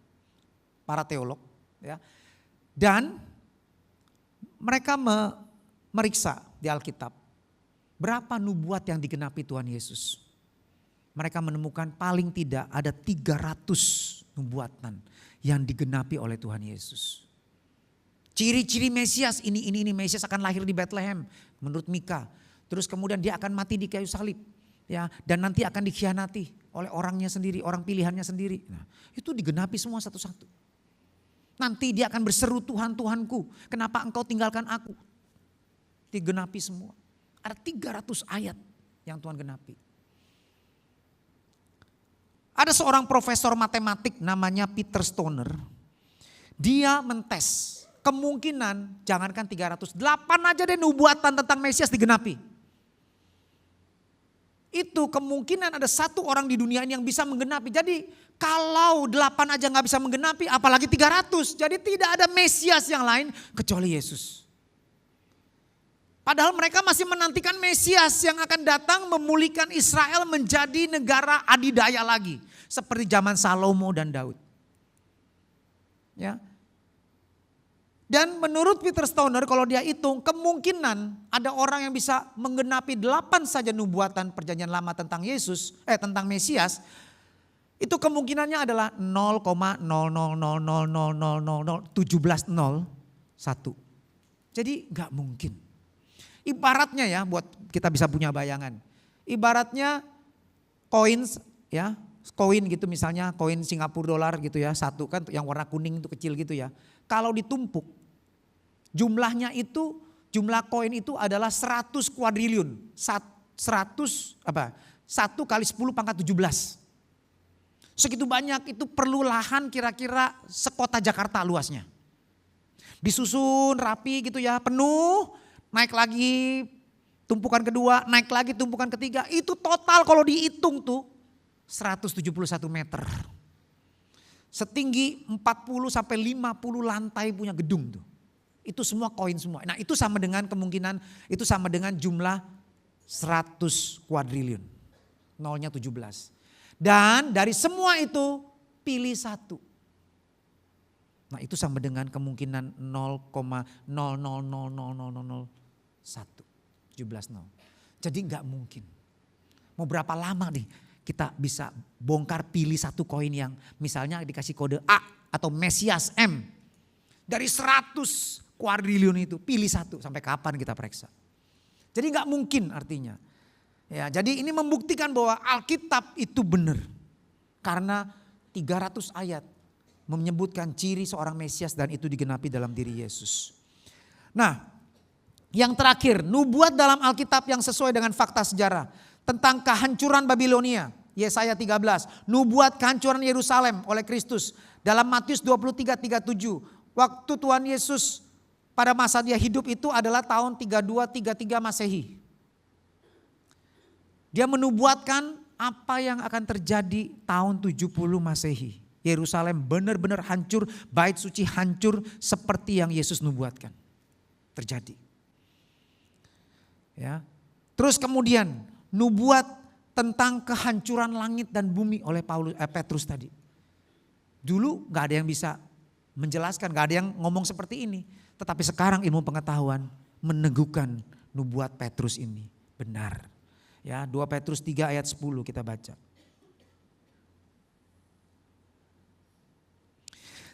Para teolog. Ya. Dan mereka meriksa di Alkitab. Berapa nubuat yang digenapi Tuhan Yesus? Mereka menemukan paling tidak ada 300 nubuatan yang digenapi oleh Tuhan Yesus. Ciri-ciri Mesias ini Mesias akan lahir di Bethlehem menurut Mika. Terus kemudian dia akan mati di kayu salib. Ya, dan nanti akan dikhianati oleh orangnya sendiri, orang pilihannya sendiri. Nah, itu digenapi semua satu-satu. Nanti dia akan berseru, Tuhan, Tuhanku, kenapa engkau tinggalkan aku? Digenapi semua. Ada 300 ayat yang Tuhan genapi. Ada seorang profesor matematik namanya Peter Stoner. Dia mentes kemungkinan jangankan 300, 8 aja deh nubuatan tentang Mesias digenapi. Itu kemungkinan ada 1 orang di dunia ini yang bisa menggenapi. Jadi kalau 8 aja gak bisa menggenapi apalagi 300. Jadi tidak ada Mesias yang lain kecuali Yesus. Padahal mereka masih menantikan Mesias yang akan datang memulihkan Israel menjadi negara adidaya lagi. Seperti zaman Salomo dan Daud. Ya. Dan menurut Peter Stoner kalau dia hitung kemungkinan ada orang yang bisa menggenapi 8 saja nubuatan perjanjian lama tentang Yesus, tentang Mesias. Itu kemungkinannya adalah 0,00000001701. Jadi gak mungkin. Ibaratnya ya buat kita bisa punya bayangan. ibaratnya koin ya, koin gitu misalnya, koin Singapura dolar gitu ya, satu kan yang warna kuning itu kecil gitu ya. Kalau ditumpuk jumlahnya itu, jumlah koin itu adalah 100 kuadriliun. 100 apa? 1 kali 10 pangkat 17. Segitu banyak, itu perlu lahan kira-kira sekota Jakarta luasnya. Disusun rapi gitu ya, penuh, naik lagi tumpukan kedua, naik lagi tumpukan ketiga. Itu total kalau dihitung tuh 171 meter. Setinggi 40 sampai 50 lantai punya gedung tuh. Itu semua koin semua. Nah itu sama dengan kemungkinan, itu sama dengan jumlah 100 kuadriliun. Nolnya 17. Dan dari semua itu pilih satu. Nah itu sama dengan kemungkinan 0,0000001. 17 nol. Jadi nggak mungkin. Mau berapa lama nih kita bisa bongkar pilih satu koin yang misalnya dikasih kode A atau Mesias M. Dari 100 kuadriliun itu pilih satu, sampai kapan kita periksa. Jadi nggak mungkin artinya. Ya, jadi ini membuktikan bahwa Alkitab itu benar. Karena 300 ayat menyebutkan ciri seorang Mesias dan itu digenapi dalam diri Yesus. Nah, yang terakhir, nubuat dalam Alkitab yang sesuai dengan fakta sejarah. Tentang kehancuran Babilonia, Yesaya 13. Nubuat kehancuran Yerusalem oleh Kristus. Dalam Matius 23:37. Waktu Tuhan Yesus pada masa dia hidup itu adalah tahun 32-33 Masehi. Dia menubuatkan apa yang akan terjadi tahun 70 Masehi. Yerusalem benar-benar hancur, bait suci hancur seperti yang Yesus nubuatkan. Terjadi. Ya. Terus kemudian nubuat tentang kehancuran langit dan bumi oleh Petrus tadi. Dulu gak ada yang bisa menjelaskan, gak ada yang ngomong seperti ini. Tetapi sekarang ilmu pengetahuan meneguhkan nubuat Petrus ini benar. Ya, 2 Petrus 3 ayat 10 kita baca.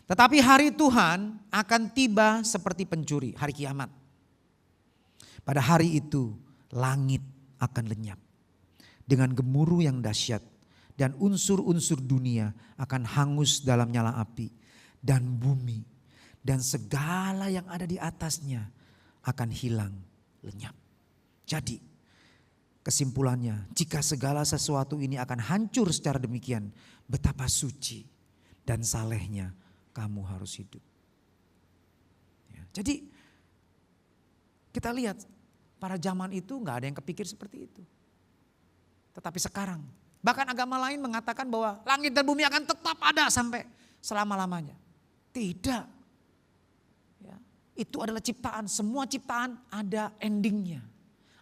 Tetapi hari Tuhan akan tiba seperti pencuri, hari kiamat. Pada hari itu langit akan lenyap dengan gemuruh yang dahsyat dan unsur-unsur dunia akan hangus dalam nyala api, dan bumi dan segala yang ada di atasnya akan hilang lenyap. Jadi kesimpulannya, jika segala sesuatu ini akan hancur secara demikian, betapa suci dan salehnya kamu harus hidup. Ya, jadi kita lihat pada zaman itu gak ada yang kepikir seperti itu. Tetapi sekarang, bahkan agama lain mengatakan bahwa langit dan bumi akan tetap ada sampai selama-lamanya. Tidak. Ya, itu adalah ciptaan, semua ciptaan ada endingnya.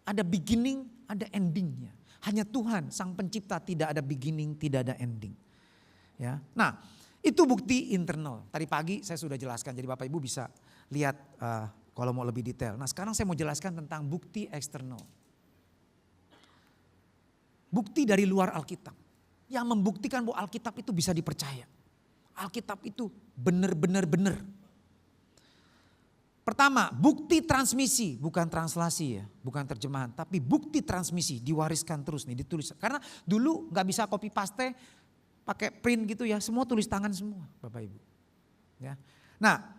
Ada beginning, ada endingnya. Hanya Tuhan sang pencipta tidak ada beginning, tidak ada ending. Ya. Nah itu bukti internal. Tadi pagi saya sudah jelaskan, jadi Bapak Ibu bisa lihat kalau mau lebih detail. Nah sekarang saya mau jelaskan tentang bukti eksternal. Bukti dari luar Alkitab. Yang membuktikan bahwa Alkitab itu bisa dipercaya. Alkitab itu benar-benar benar. Pertama, bukti transmisi, bukan translasi ya, bukan terjemahan, tapi bukti transmisi diwariskan terus nih, ditulis. Karena dulu gak bisa copy paste, pakai print gitu ya, semua tulis tangan semua Bapak Ibu. Ya. Nah,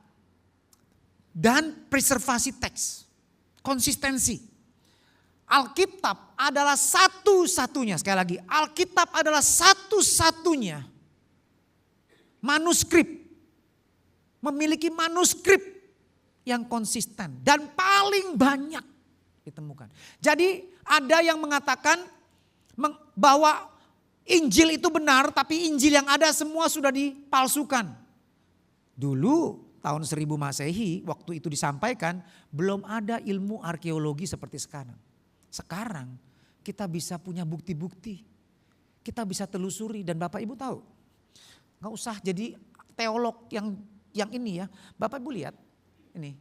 dan preservasi teks, konsistensi. Alkitab adalah satu-satunya, sekali lagi, Alkitab adalah satu-satunya manuskrip, memiliki manuskrip yang konsisten dan paling banyak ditemukan. Jadi ada yang mengatakan bahwa Injil itu benar, tapi Injil yang ada semua sudah dipalsukan. Dulu tahun 1000 Masehi waktu itu disampaikan belum ada ilmu arkeologi seperti sekarang. Sekarang kita bisa punya bukti-bukti. Kita bisa telusuri dan Bapak Ibu tahu. Gak usah jadi teolog yang ini ya. Bapak Ibu lihat. Ini.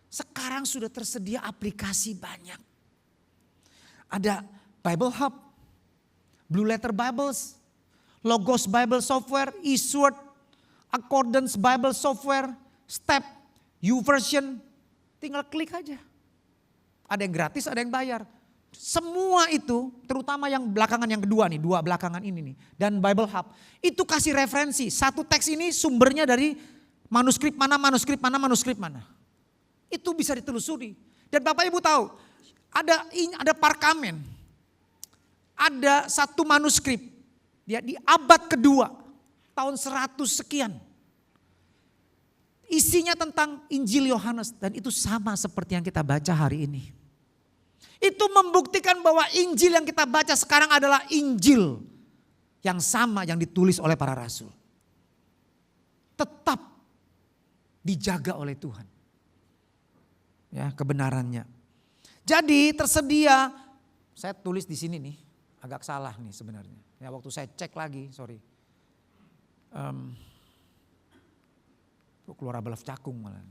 Sekarang sudah tersedia aplikasi banyak. Ada Bible Hub, Blue Letter Bibles, Logos Bible Software, eSword, Accordance Bible Software, Step, YouVersion. Tinggal klik aja. Ada yang gratis, ada yang bayar. Semua itu, terutama yang belakangan yang kedua nih, 2 belakangan ini nih. Dan Bible Hub, itu kasih referensi. Satu teks ini sumbernya dari manuskrip mana, manuskrip mana, manuskrip mana. Itu bisa ditelusuri. Dan Bapak Ibu tahu, ada parkamen. Ada satu manuskrip, ya, di abad kedua, tahun 100 sekian. Isinya tentang Injil Yohanes dan itu sama seperti yang kita baca hari ini. Itu membuktikan bahwa Injil yang kita baca sekarang adalah Injil yang sama yang ditulis oleh para rasul. Tetap dijaga oleh Tuhan. Ya, kebenarannya. Jadi tersedia, saya tulis di sini nih, agak salah nih sebenarnya. Ya, waktu saya cek lagi, sorry. Keluar abelaf cakung malah.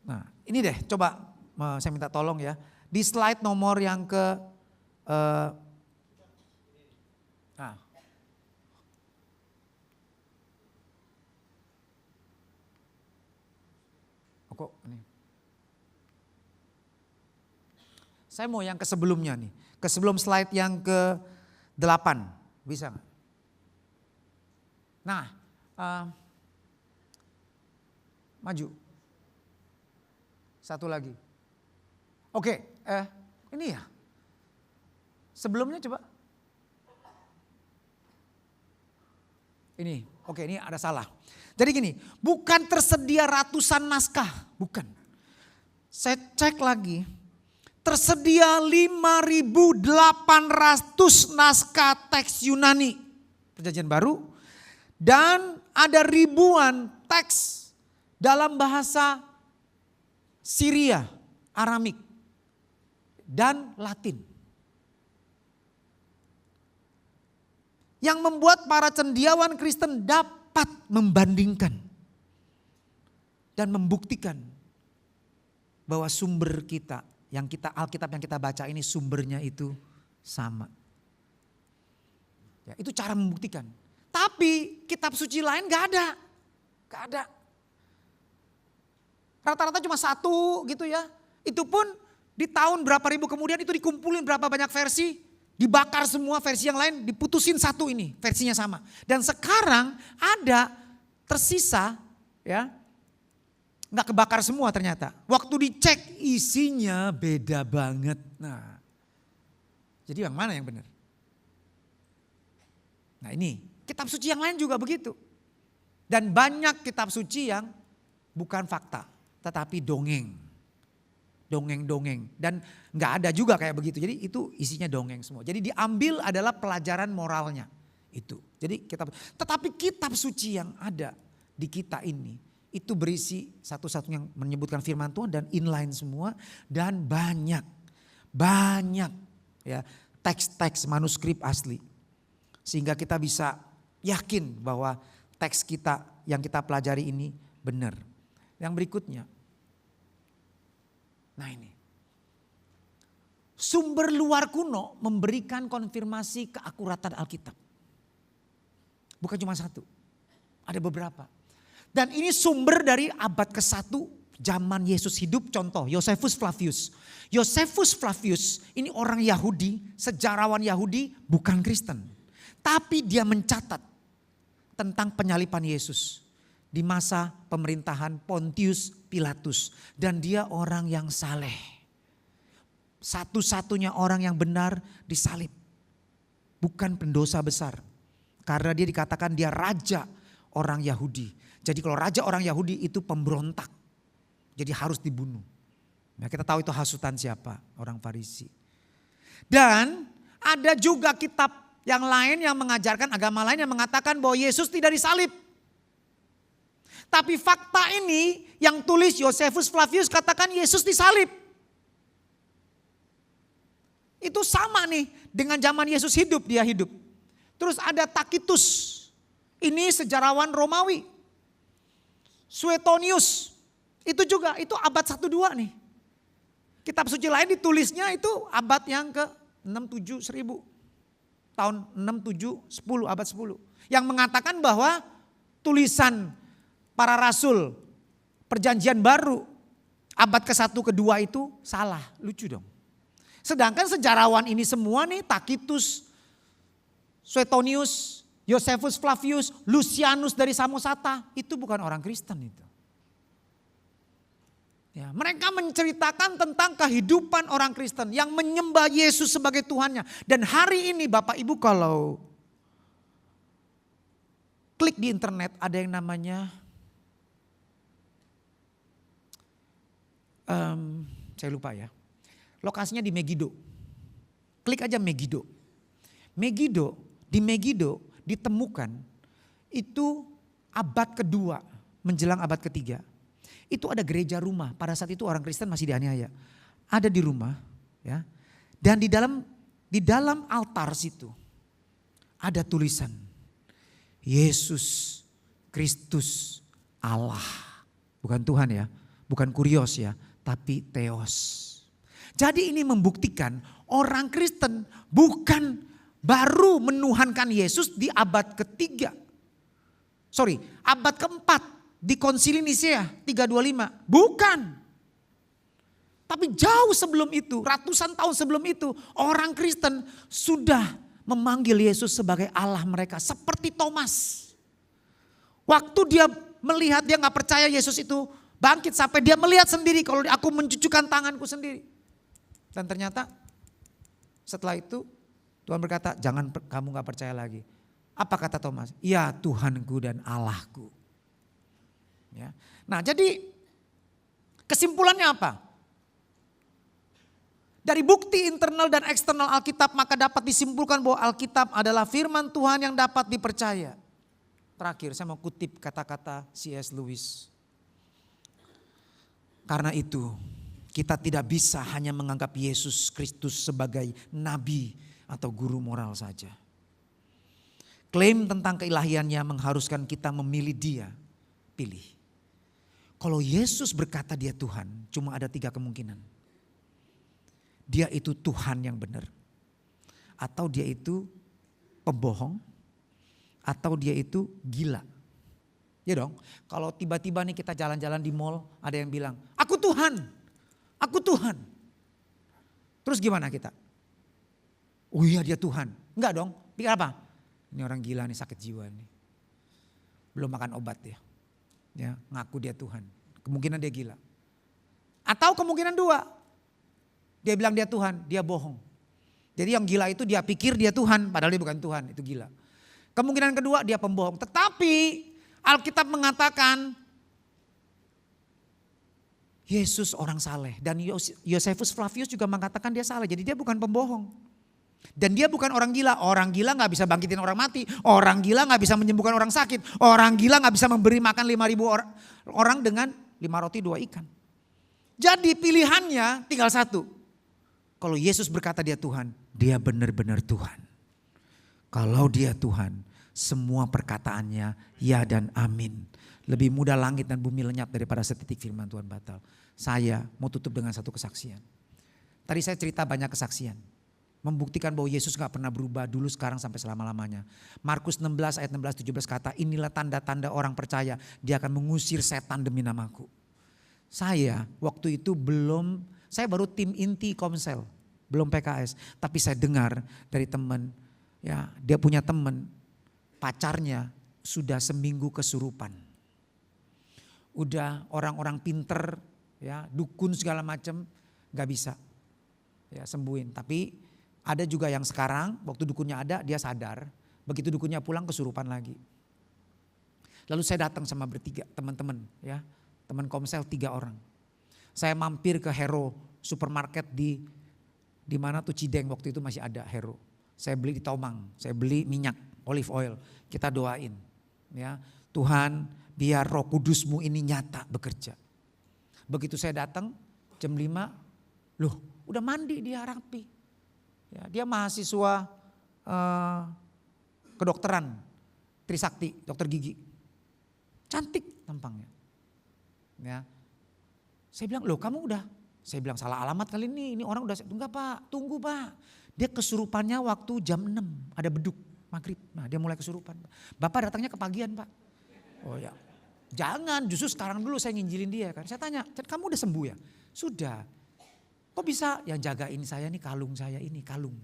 Nah, ini deh, coba saya minta tolong ya. Di slide nomor yang ke kok ini. Saya mau yang ke sebelumnya nih. Ke sebelum slide yang ke 8. Bisa nggak? Nah, maju. Satu lagi. Oke, ini ya. Sebelumnya coba. Ini, oke, ini ada salah. Jadi gini, bukan tersedia ratusan naskah, bukan. Saya cek lagi, tersedia 5.800 naskah teks Yunani Perjanjian Baru dan ada ribuan teks dalam bahasa Syria, Aramik dan Latin. Yang membuat para cendekiawan Kristen dapat membandingkan dan membuktikan bahwa sumber kita, Alkitab yang kita baca ini sumbernya itu sama. Ya, itu cara membuktikan. Tapi kitab suci lain gak ada. Gak ada. Rata-rata cuma satu gitu ya. Itu pun di tahun berapa ribu kemudian itu dikumpulin berapa banyak versi. Dibakar semua versi yang lain, diputusin satu ini, versinya sama. Dan sekarang ada tersisa ya, nggak kebakar semua ternyata. Waktu dicek isinya beda banget. Nah, jadi yang mana yang benar? Nah ini, kitab suci yang lain juga begitu. Dan banyak kitab suci yang bukan fakta, tetapi dongeng. Dongeng-dongeng dan nggak ada juga kayak begitu. Jadi itu isinya dongeng semua. Jadi diambil adalah pelajaran moralnya itu. Jadi tetapi kitab suci yang ada di kita ini itu berisi satu-satunya yang menyebutkan firman Tuhan dan inline semua dan banyak ya teks-teks manuskrip asli. Sehingga kita bisa yakin bahwa teks kita yang kita pelajari ini benar. Yang berikutnya. Nah ini, sumber luar kuno memberikan konfirmasi keakuratan Alkitab. Bukan cuma satu, ada beberapa. Dan ini sumber dari abad ke-1 zaman Yesus hidup, contoh Josephus Flavius. Josephus Flavius ini orang Yahudi, sejarawan Yahudi bukan Kristen. Tapi dia mencatat tentang penyaliban Yesus. Di masa pemerintahan Pontius Pilatus. Dan dia orang yang saleh. Satu-satunya orang yang benar disalib. Bukan pendosa besar. Karena dia dikatakan dia raja orang Yahudi. Jadi kalau raja orang Yahudi itu pemberontak. Jadi harus dibunuh. Nah kita tahu itu hasutan siapa? Orang Farisi. Dan ada juga kitab yang lain yang mengajarkan, agama lain yang mengatakan bahwa Yesus tidak disalib. Tapi fakta ini yang tulis Josephus Flavius katakan Yesus disalib. Itu sama nih dengan zaman Yesus hidup, dia hidup. Terus ada Tacitus, ini sejarawan Romawi. Suetonius, itu juga, itu abad 1-2 nih. Kitab suci lain ditulisnya itu abad yang ke 67 1000. Tahun 67 10, abad 10. Yang mengatakan bahwa tulisan para rasul perjanjian baru abad ke-1 ke-2 itu salah, lucu dong. Sedangkan sejarawan ini semua nih, Tacitus, Suetonius, Josephus Flavius, Lucianus dari Samosata, itu bukan orang Kristen itu. Ya, mereka menceritakan tentang kehidupan orang Kristen yang menyembah Yesus sebagai Tuhannya. Dan hari ini Bapak Ibu kalau klik di internet ada yang namanya, saya lupa ya. Lokasinya di Megiddo. Klik aja Megiddo. Di Megiddo ditemukan itu abad kedua menjelang abad ketiga. Itu ada gereja rumah. Pada saat itu orang Kristen masih dianiaya. Ada di rumah, ya. Dan di dalam altar situ ada tulisan Yesus Kristus Allah. Bukan Tuhan ya, bukan kurios ya, tapi Theos. Jadi ini membuktikan orang Kristen bukan baru menuhankan Yesus di abad ketiga. Abad keempat di Konsili Nisea 325. Bukan. Tapi jauh sebelum itu, ratusan tahun sebelum itu, orang Kristen sudah memanggil Yesus sebagai Allah mereka. Seperti Thomas. Waktu dia melihat, dia gak percaya Yesus itu bangkit sampai dia melihat sendiri kalau aku mencucukkan tanganku sendiri. Dan ternyata setelah itu Tuhan berkata, jangan kamu gak percaya lagi. Apa kata Thomas? Ya Tuhanku dan Allahku. Ya. Nah jadi kesimpulannya apa? Dari bukti internal dan eksternal Alkitab maka dapat disimpulkan bahwa Alkitab adalah firman Tuhan yang dapat dipercaya. Terakhir saya mau kutip kata-kata C.S. Lewis. Karena itu kita tidak bisa hanya menganggap Yesus Kristus sebagai nabi atau guru moral saja. Klaim tentang keilahiannya mengharuskan kita memilih dia. Pilih. Kalau Yesus berkata dia Tuhan, cuma ada 3 kemungkinan. Dia itu Tuhan yang benar. Atau dia itu pembohong. Atau dia itu gila. Ya dong, kalau tiba-tiba nih kita jalan-jalan di mall, ada yang bilang, aku Tuhan. Aku Tuhan. Terus gimana kita? Oh iya dia Tuhan. Enggak dong, pikir apa? Ini orang gila nih, sakit jiwa nih. Belum makan obat ya. Ya, ngaku dia Tuhan. Kemungkinan dia gila. Atau kemungkinan 2. Dia bilang dia Tuhan, dia bohong. Jadi yang gila itu dia pikir dia Tuhan, padahal dia bukan Tuhan, itu gila. Kemungkinan kedua dia pembohong. Tetapi Alkitab mengatakan Yesus orang saleh. Dan Josephus Flavius juga mengatakan dia saleh. Jadi dia bukan pembohong. Dan dia bukan orang gila. Orang gila gak bisa bangkitin orang mati. Orang gila gak bisa menyembuhkan orang sakit. Orang gila gak bisa memberi makan 5.000 orang dengan 5 roti 2 ikan. Jadi pilihannya tinggal satu. Kalau Yesus berkata dia Tuhan, dia benar-benar Tuhan. Kalau dia Tuhan, semua perkataannya ya dan amin. Lebih mudah langit dan bumi lenyap daripada setitik firman Tuhan batal. Saya mau tutup dengan satu kesaksian. Tadi saya cerita banyak kesaksian. Membuktikan bahwa Yesus gak pernah berubah dulu, sekarang, sampai selama-lamanya. Markus 16 ayat 16-17 kata, inilah tanda-tanda orang percaya. Dia akan mengusir setan demi namaku. Saya waktu itu saya baru tim inti Komsel. Belum PKS. Tapi saya dengar dari teman, ya, dia punya teman, pacarnya sudah seminggu kesurupan. Udah orang-orang pinter, ya, dukun segala macam, gak bisa ya sembuhin. Tapi ada juga yang sekarang waktu dukunnya ada dia sadar, begitu dukunnya pulang kesurupan lagi. Lalu saya datang sama bertiga teman-teman, ya, teman Komsel 3 orang. Saya mampir ke Hero supermarket di mana tuh Cideng, waktu itu masih ada Hero. Saya beli di Tomang, saya beli minyak olive oil, kita doain, ya, Tuhan biar Roh Kudus-Mu ini nyata bekerja. Begitu saya datang jam 5, loh udah mandi dia rapi. Ya, dia mahasiswa kedokteran Trisakti, dokter gigi. Cantik tampangnya. Ya. Saya bilang, loh kamu udah? Saya bilang salah alamat kali ini orang udah, enggak Pak, tunggu Pak. Dia kesurupannya waktu jam 6, ada beduk maghrib. Nah dia mulai kesurupan. Bapak datangnya kepagian Pak. Oh ya, Jangan, justru sekarang dulu saya nginjilin dia kan. Saya tanya, kamu udah sembuh ya? Sudah. Kok bisa? Yang jagain saya nih kalung saya ini, kalung.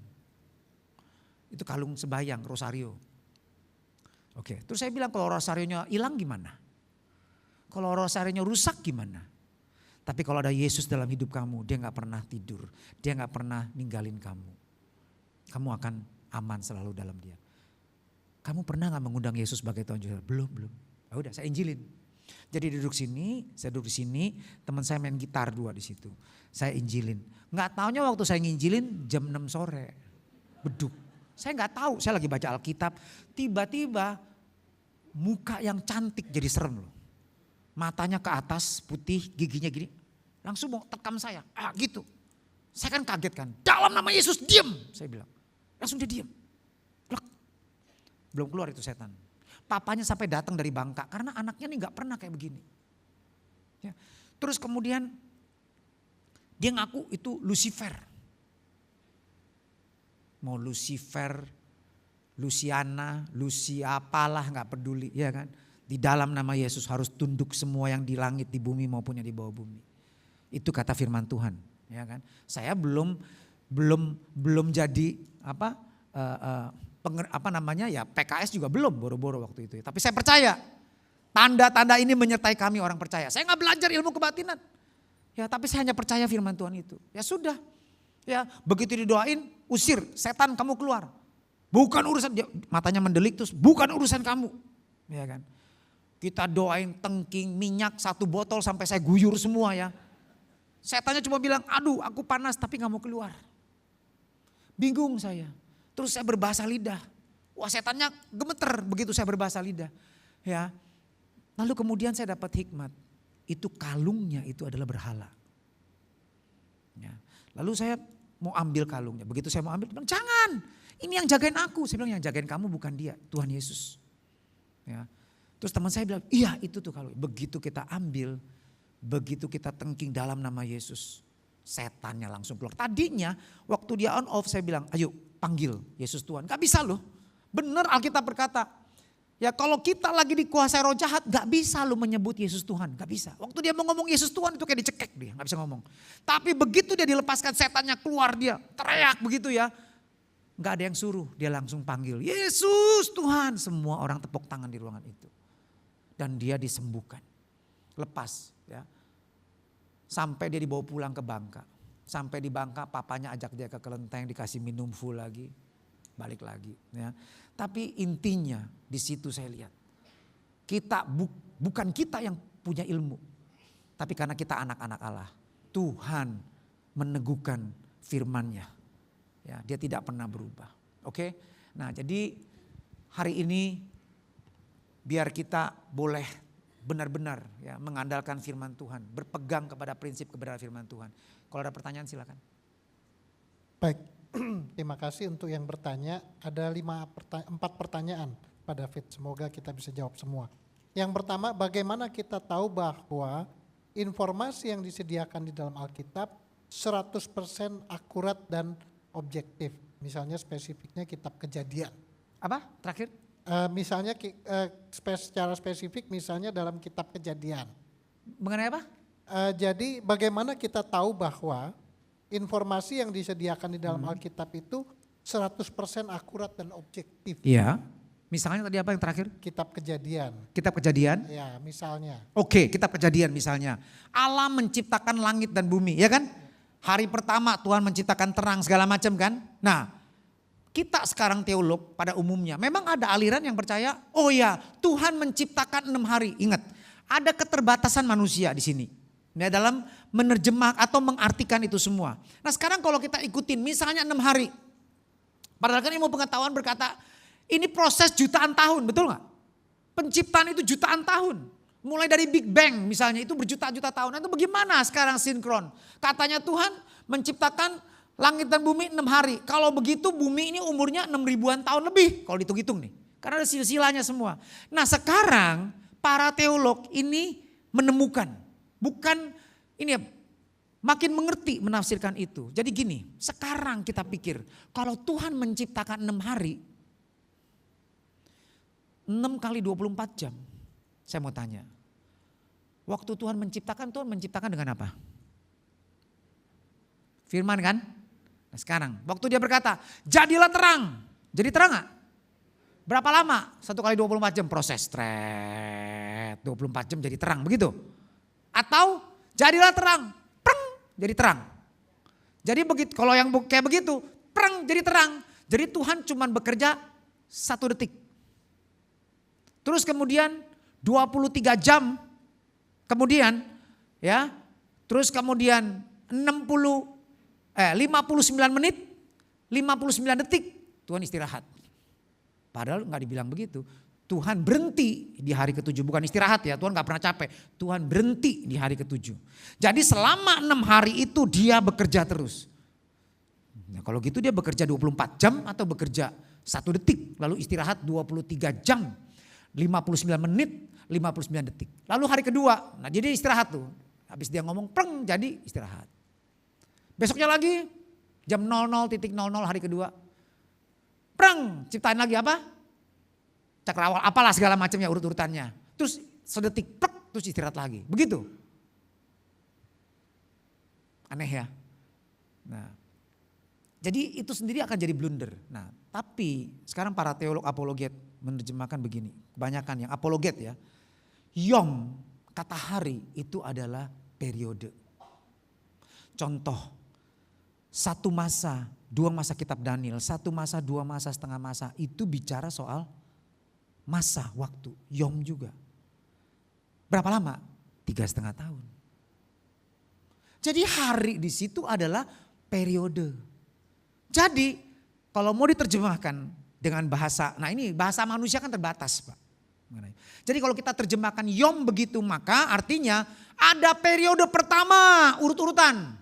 Itu kalung sembahyang, rosario. Oke, terus saya bilang kalau rosarionya hilang gimana? Kalau rosarionya rusak gimana? Tapi kalau ada Yesus dalam hidup kamu, dia gak pernah tidur. Dia gak pernah ninggalin kamu. Kamu akan aman selalu dalam dia. Kamu pernah gak mengundang Yesus sebagai Tuhan Yesus? Belum. Ya udah, saya injilin. Jadi saya duduk di sini, teman saya main gitar 2 di situ. Saya injilin. Nggak taunya waktu saya nginjilin jam 6 sore. Beduk. Saya nggak tahu, saya lagi baca Alkitab. Tiba-tiba muka yang cantik jadi serem loh. Matanya ke atas, putih, giginya gini. Langsung mau tekam saya, gitu. Saya kan kaget kan, dalam nama Yesus diam, saya bilang. Langsung dia diam. Belum keluar itu setan. Papanya sampai datang dari Bangka karena anaknya nih gak pernah kayak begini. Ya. Terus kemudian dia ngaku itu Lucifer. Mau Lucifer, Luciana, Lucia apalah gak peduli ya kan. Di dalam nama Yesus harus tunduk semua yang di langit, di bumi maupun yang di bawah bumi. Itu kata firman Tuhan ya kan. Saya belum jadi PKS juga belum boro-boro waktu itu. Tapi saya percaya tanda-tanda ini menyertai kami orang percaya. Saya gak belajar ilmu kebatinan. Ya, tapi saya hanya percaya firman Tuhan itu. Ya sudah. Ya, begitu didoain, usir setan kamu keluar. Bukan urusan dia, matanya mendelik terus bukan urusan kamu. Ya kan. Kita doain tengking minyak 1 botol sampai saya guyur semua ya. Setannya cuma bilang, "Aduh, aku panas tapi gak mau keluar." Bingung saya. Terus saya berbahasa lidah. Wah, setannya gemeter begitu saya berbahasa lidah. Ya. Lalu kemudian saya dapat hikmat. Itu kalungnya itu adalah berhala. Ya. Lalu saya mau ambil kalungnya. Begitu saya mau ambil, bilang, "Jangan. Ini yang jagain aku." Saya bilang, "Yang jagain kamu bukan dia, Tuhan Yesus." Ya. Terus teman saya bilang, "Iya, itu tuh kalung." Begitu kita ambil, begitu kita tengking dalam nama Yesus, setannya langsung keluar. Tadinya waktu dia on off saya bilang, "Ayo panggil Yesus Tuhan." Gak bisa loh. Benar Alkitab berkata, ya kalau kita lagi dikuasai roh jahat gak bisa lo menyebut Yesus Tuhan. Gak bisa. Waktu dia mau ngomong Yesus Tuhan itu kayak dicekek dia. Gak bisa ngomong. Tapi begitu dia dilepaskan setannya keluar dia teriak begitu ya. Gak ada yang suruh. Dia langsung panggil Yesus Tuhan. Semua orang tepuk tangan di ruangan itu. Dan dia disembuhkan. Lepas ya. Sampai dia dibawa pulang ke Bangka. Sampai di Bangka papanya ajak dia ke kelenteng dikasih minum full lagi. Balik lagi ya. Tapi intinya di situ saya lihat. Kita bukan kita yang punya ilmu. Tapi karena kita anak-anak Allah. Tuhan meneguhkan firman-Nya. Ya, dia tidak pernah berubah. Oke. Nah, jadi hari ini biar kita boleh benar-benar ya mengandalkan firman Tuhan, berpegang kepada prinsip kebenaran firman Tuhan. Kalau ada pertanyaan silakan. Baik, terima kasih untuk yang bertanya. Ada 4 pertanyaan Pak David, semoga kita bisa jawab semua. Yang pertama, bagaimana kita tahu bahwa informasi yang disediakan di dalam Alkitab 100% akurat dan objektif? Misalnya spesifiknya kitab Kejadian. Apa? Terakhir? Misalnya secara spesifik misalnya dalam kitab Kejadian. Mengenai apa? Jadi bagaimana kita tahu bahwa informasi yang disediakan di dalam Alkitab itu 100% akurat dan objektif? Iya. Misalnya tadi apa yang terakhir? Kitab Kejadian. Kitab Kejadian? Ya, misalnya. Oke, kitab Kejadian misalnya. Allah menciptakan langit dan bumi, ya kan? Hari pertama Tuhan menciptakan terang segala macam kan? Nah, kita sekarang teolog pada umumnya memang ada aliran yang percaya, oh ya Tuhan menciptakan 6 hari. Ingat, ada keterbatasan manusia di sini. Nah, dalam menerjemah atau mengartikan itu semua. Nah, sekarang kalau kita ikutin misalnya 6 hari. Padahal kan ilmu pengetahuan berkata ini proses jutaan tahun, betul gak? Penciptaan itu jutaan tahun. Mulai dari Big Bang misalnya itu berjuta-juta tahun. Nah, itu bagaimana sekarang sinkron? Katanya Tuhan menciptakan langit dan bumi 6 hari. Kalau begitu bumi ini umurnya 6.000-an tahun lebih. Kalau dihitung-hitung nih. Karena ada silsilahnya semua. Nah, sekarang para teolog ini menemukan. Bukan ini ya, makin mengerti menafsirkan itu. Jadi gini, sekarang kita pikir kalau Tuhan menciptakan 6 hari. 6 kali 24 jam. Saya mau tanya. Waktu Tuhan menciptakan dengan apa? Firman kan? Nah sekarang, waktu dia berkata, jadilah terang. Jadi terang gak? Berapa lama? 1 kali 24 jam proses. 24 jam jadi terang, begitu? Atau jadilah terang, preng, jadi terang. Jadi begitu, kalau yang kayak begitu, preng jadi terang. Jadi Tuhan cuma bekerja 1 detik. Terus kemudian 23 jam kemudian ya, terus kemudian 59 menit, 59 detik Tuhan istirahat. Padahal nggak dibilang begitu. Tuhan berhenti di hari ke-7, bukan istirahat ya, Tuhan gak pernah capek. Tuhan berhenti di hari ke-7. Jadi selama 6 hari itu dia bekerja terus. Nah, kalau gitu dia bekerja 24 jam atau bekerja 1 detik. Lalu istirahat 23 jam, 59 menit, 59 detik. Lalu hari kedua, nah jadi istirahat tuh. Habis dia ngomong preng jadi istirahat. Besoknya lagi jam 00.00 hari kedua. Preng, ciptain lagi apa? Cakrawala, apalah segala macamnya urut-urutannya. Terus sedetik, prek, terus istirahat lagi. Begitu. Aneh ya. Nah, jadi itu sendiri akan jadi blunder. Nah, tapi sekarang para teolog apologet menerjemahkan begini. Kebanyakan yang apologet ya. Yom, kata hari itu adalah periode. Contoh, 1 masa, 2 masa kitab Daniel, 1 masa, 2 masa, setengah masa. Itu bicara soal masa waktu, yom juga. Berapa lama? 3,5 tahun. Jadi hari di situ adalah periode. Jadi kalau mau diterjemahkan dengan bahasa, nah ini bahasa manusia kan terbatas Pak. Jadi kalau kita terjemahkan yom begitu maka artinya ada periode pertama urut-urutan.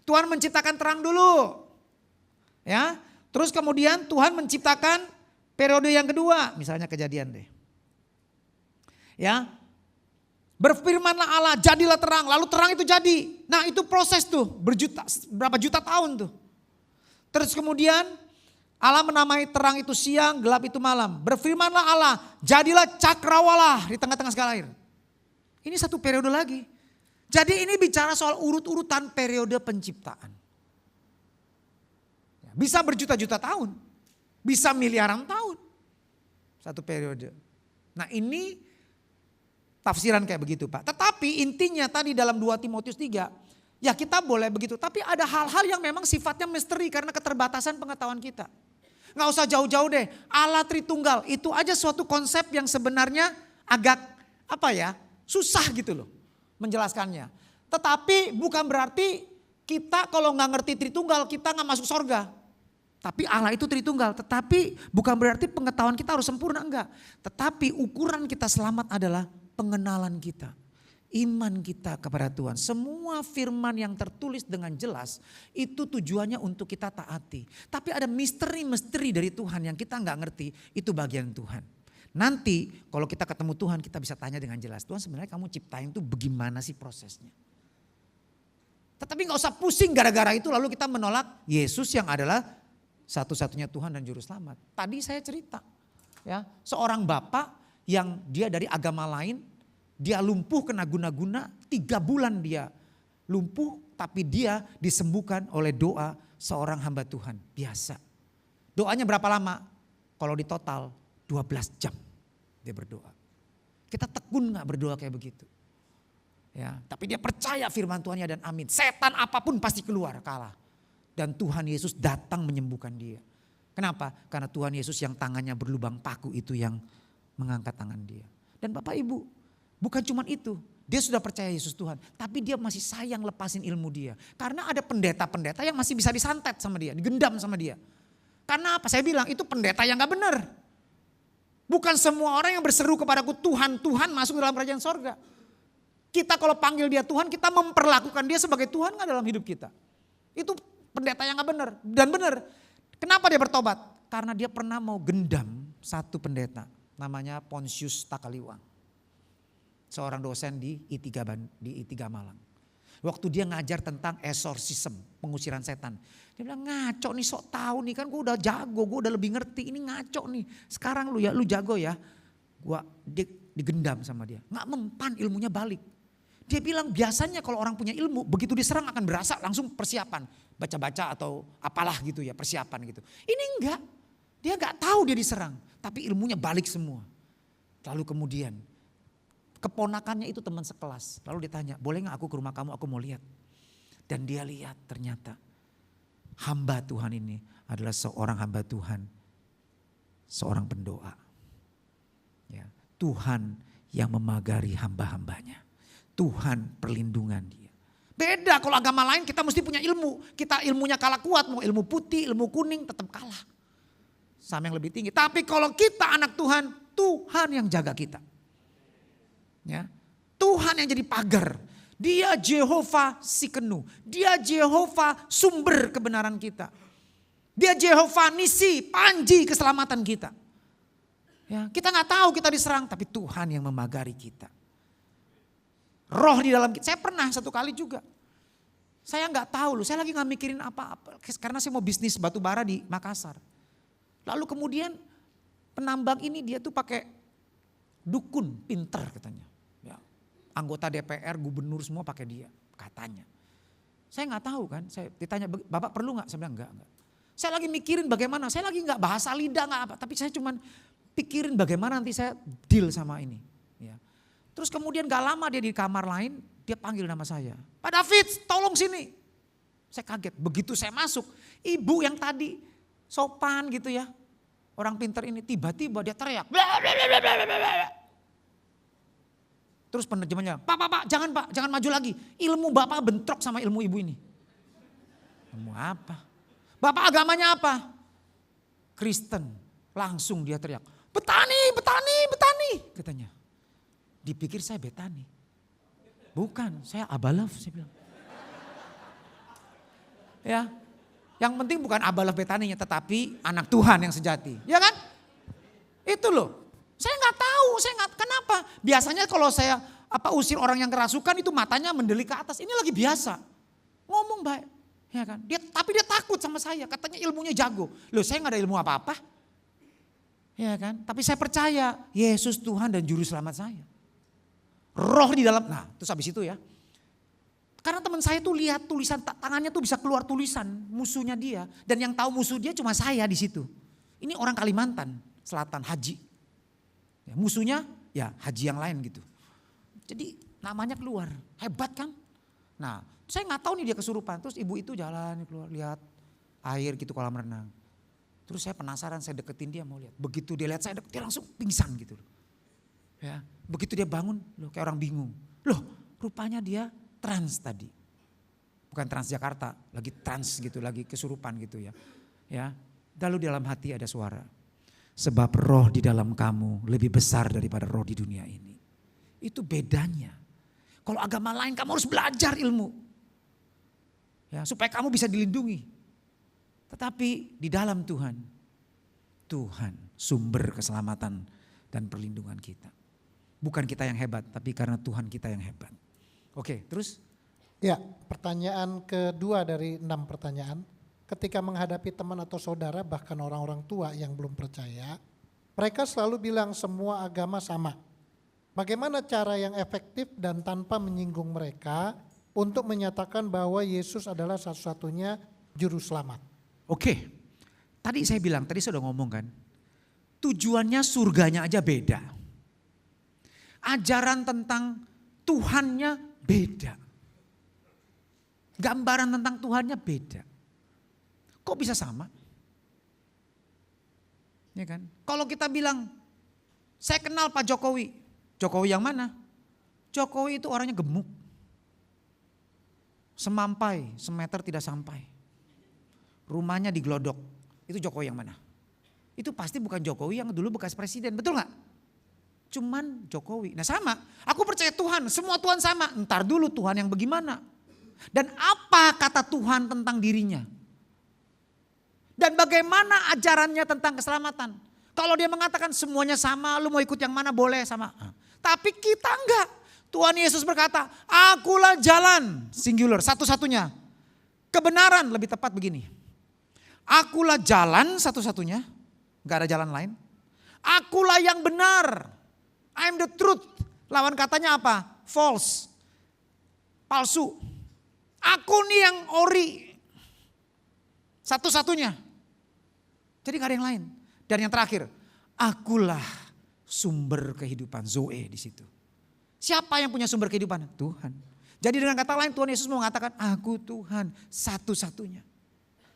Tuhan menciptakan terang dulu. Ya, terus kemudian Tuhan menciptakan periode yang kedua, misalnya Kejadian deh. Ya. Berfirmanlah Allah, jadilah terang, lalu terang itu jadi. Nah, itu proses tuh, berapa juta tahun tuh. Terus kemudian Allah menamai terang itu siang, gelap itu malam. Berfirmanlah Allah, jadilah cakrawala di tengah-tengah segala air. Ini 1 periode lagi. Jadi ini bicara soal urut-urutan periode penciptaan. Bisa berjuta-juta tahun. Bisa miliaran tahun. 1 periode. Nah ini tafsiran kayak begitu Pak. Tetapi intinya tadi dalam 2 Timotius 3. Ya kita boleh begitu. Tapi ada hal-hal yang memang sifatnya misteri karena keterbatasan pengetahuan kita. Nggak usah jauh-jauh deh. Allah Tritunggal itu aja suatu konsep yang sebenarnya agak susah gitu loh menjelaskannya. Tetapi bukan berarti kita kalau nggak ngerti Tritunggal kita nggak masuk surga. Tapi Allah itu Tritunggal, tetapi bukan berarti pengetahuan kita harus sempurna, enggak. Tetapi ukuran kita selamat adalah pengenalan kita, iman kita kepada Tuhan. Semua firman yang tertulis dengan jelas itu tujuannya untuk kita taati. Tapi ada misteri-misteri dari Tuhan yang kita enggak ngerti, itu bagian Tuhan. Nanti kalau kita ketemu Tuhan kita bisa tanya dengan jelas, Tuhan sebenarnya kamu ciptain itu bagaimana sih prosesnya. Tetapi enggak usah pusing gara-gara itu lalu kita menolak Yesus yang adalah satu-satunya Tuhan dan Juru Selamat. Tadi saya cerita ya, seorang bapak yang dia dari agama lain, dia lumpuh kena guna-guna, 3 bulan dia lumpuh tapi dia disembuhkan oleh doa seorang hamba Tuhan biasa. Doanya berapa lama? Kalau di total 12 jam dia berdoa. Kita tekun gak berdoa kayak begitu? Ya, tapi dia percaya firman Tuhannya dan amin. Setan apapun pasti keluar, kalah. Dan Tuhan Yesus datang menyembuhkan dia. Kenapa? Karena Tuhan Yesus yang tangannya berlubang paku itu yang mengangkat tangan dia. Dan Bapak Ibu, bukan cuma itu. Dia sudah percaya Yesus Tuhan. Tapi dia masih sayang lepasin ilmu dia. Karena ada pendeta-pendeta yang masih bisa disantet sama dia, digendam sama dia. Karena apa? Saya bilang itu pendeta yang gak benar. Bukan semua orang yang berseru kepadaku Tuhan, Tuhan masuk dalam kerajaan sorga. Kita kalau panggil dia Tuhan, kita memperlakukan dia sebagai Tuhan gak dalam hidup kita. Itu pendeta yang gak benar. Dan benar. Kenapa dia bertobat? Karena dia pernah mau gendam satu pendeta. Namanya Pontius Takaliwang. Seorang dosen di I3 Malang. Waktu dia ngajar tentang exorcism, pengusiran setan. Dia bilang ngaco nih, sok tahu nih, kan gue udah jago, gue udah lebih ngerti, ini ngaco nih. Sekarang lu jago ya. Gue digendam sama dia. Gak mempan ilmunya balik. Dia bilang biasanya kalau orang punya ilmu, begitu diserang akan berasa langsung persiapan. Baca-baca atau apalah gitu ya, persiapan gitu. Ini enggak, dia enggak tahu dia diserang. Tapi ilmunya balik semua. Lalu kemudian keponakannya itu teman sekelas. Lalu dia tanya, boleh gak aku ke rumah kamu, aku mau lihat. Dan dia lihat ternyata hamba Tuhan ini adalah seorang hamba Tuhan. Seorang pendoa. Ya, Tuhan yang memagari hamba-hambanya. Tuhan perlindungan dia. Beda kalau agama lain kita mesti punya ilmu. Kita ilmunya kalah kuat, mau ilmu putih, ilmu kuning tetap kalah. Sama yang lebih tinggi. Tapi kalau kita anak Tuhan, Tuhan yang jaga kita. Ya, Tuhan yang jadi pagar. Dia Jehovah Sikenu. Dia Jehovah sumber kebenaran kita. Dia Jehovah Nisi, panji keselamatan kita. Ya, kita nggak tahu kita diserang, tapi Tuhan yang memagari kita. Roh di dalam kita. Saya pernah satu kali juga. Saya nggak tahu loh, saya lagi nggak mikirin apa-apa. Karena saya mau bisnis batu bara di Makassar. Lalu kemudian penambang ini dia tuh pakai dukun, pinter katanya. Ya, anggota DPR, gubernur semua pakai dia, katanya. Saya nggak tahu kan, saya ditanya, Bapak perlu nggak? Saya bilang enggak. Saya lagi mikirin bagaimana, saya lagi nggak bahasa lidah nggak apa, tapi saya cuman pikirin bagaimana nanti saya deal sama ini. Ya. Terus kemudian gak lama dia di kamar lain, dia panggil nama saya. Pak David, tolong sini. Saya kaget, begitu saya masuk, ibu yang tadi sopan gitu ya. Orang pintar ini tiba-tiba dia teriak. Terus penerjemahnya, Pak, jangan maju lagi. Ilmu Bapak bentrok sama ilmu ibu ini. Ilmu apa? Bapak agamanya apa? Kristen. Langsung dia teriak, Betani, katanya. Dipikir saya Betani. Bukan, saya Abalaf, saya bilang. Ya, yang penting bukan Abalaf Betaninya, tetapi anak Tuhan yang sejati. Ya kan? Itu loh. Saya nggak tahu, kenapa? Biasanya kalau saya usir orang yang kerasukan itu matanya mendelik ke atas. Ini lagi biasa. Ngomong baik. Ya kan? Tapi dia takut sama saya, katanya ilmunya jago. Loh, saya nggak ada ilmu apa-apa. Ya kan? Tapi saya percaya Yesus Tuhan dan juru selamat saya. Roh di dalam, nah terus habis itu ya. Karena teman saya tuh lihat tulisan, tangannya tuh bisa keluar tulisan musuhnya dia. Dan yang tahu musuh dia cuma saya di situ. Ini orang Kalimantan Selatan, Haji. Ya, musuhnya ya Haji yang lain gitu. Jadi namanya keluar, hebat kan. Nah saya gak tahu nih dia kesurupan. Terus ibu itu jalan keluar, lihat air gitu kolam renang. Terus saya penasaran, saya deketin dia mau lihat. Begitu dia lihat saya deket, dia langsung pingsan gitu. Ya, begitu dia bangun, loh kayak orang bingung. Loh, rupanya dia trans tadi. Bukan trans Jakarta, lagi trans gitu, lagi kesurupan gitu ya. Ya, lalu di dalam hati ada suara. Sebab roh di dalam kamu lebih besar daripada roh di dunia ini. Itu bedanya. Kalau agama lain kamu harus belajar ilmu. Ya, supaya kamu bisa dilindungi. Tetapi di dalam Tuhan, Tuhan sumber keselamatan dan perlindungan kita. Bukan kita yang hebat, tapi karena Tuhan kita yang hebat. Oke, terus? Ya, pertanyaan kedua dari 6 pertanyaan. Ketika menghadapi teman atau saudara, bahkan orang-orang tua yang belum percaya, mereka selalu bilang semua agama sama. Bagaimana cara yang efektif dan tanpa menyinggung mereka untuk menyatakan bahwa Yesus adalah satu-satunya juru selamat? Oke, tadi saya bilang, tadi saya udah ngomong kan, tujuannya surganya aja beda. Ajaran tentang Tuhannya beda. Gambaran tentang Tuhannya beda. Kok bisa sama? Ya kan? Kalau kita bilang, saya kenal Pak Jokowi. Jokowi yang mana? Jokowi itu orangnya gemuk. Semampai, semeter tidak sampai. Rumahnya di Glodok. Itu Jokowi yang mana? Itu pasti bukan Jokowi yang dulu bekas presiden, betul gak? Cuman Jokowi. Nah sama, aku percaya Tuhan, semua Tuhan sama. Ntar dulu Tuhan yang bagaimana? Dan apa kata Tuhan tentang dirinya? Dan bagaimana ajarannya tentang keselamatan? Kalau dia mengatakan semuanya sama, lu mau ikut yang mana boleh sama. Tapi kita enggak. Tuhan Yesus berkata, akulah jalan, singular, satu-satunya. Kebenaran, lebih tepat begini. Akulah jalan satu-satunya, enggak ada jalan lain. Akulah yang benar. I am the truth. Lawan katanya apa? False. palsu. Aku nih yang ori. Satu-satunya. Jadi gak ada yang lain. Dan yang terakhir, akulah sumber kehidupan, Zoe di situ. Siapa yang punya sumber kehidupan? Tuhan. Jadi dengan kata lain Tuhan Yesus mau mengatakan, aku Tuhan satu-satunya.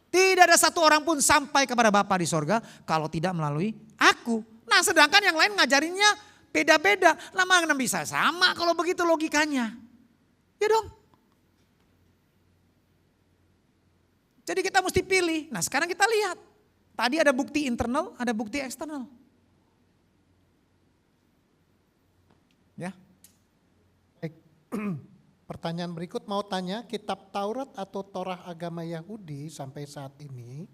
Tidak ada satu orang pun sampai kepada Bapa di sorga kalau tidak melalui aku. Nah sedangkan yang lain ngajarinnya beda-beda. Lah mana bisa sama kalau begitu logikanya. Ya dong. Jadi kita mesti pilih. Nah sekarang kita lihat. Tadi ada bukti internal, ada bukti eksternal. Ya. Baik. Pertanyaan berikut mau tanya, kitab Taurat atau Torah agama Yahudi sampai saat ini,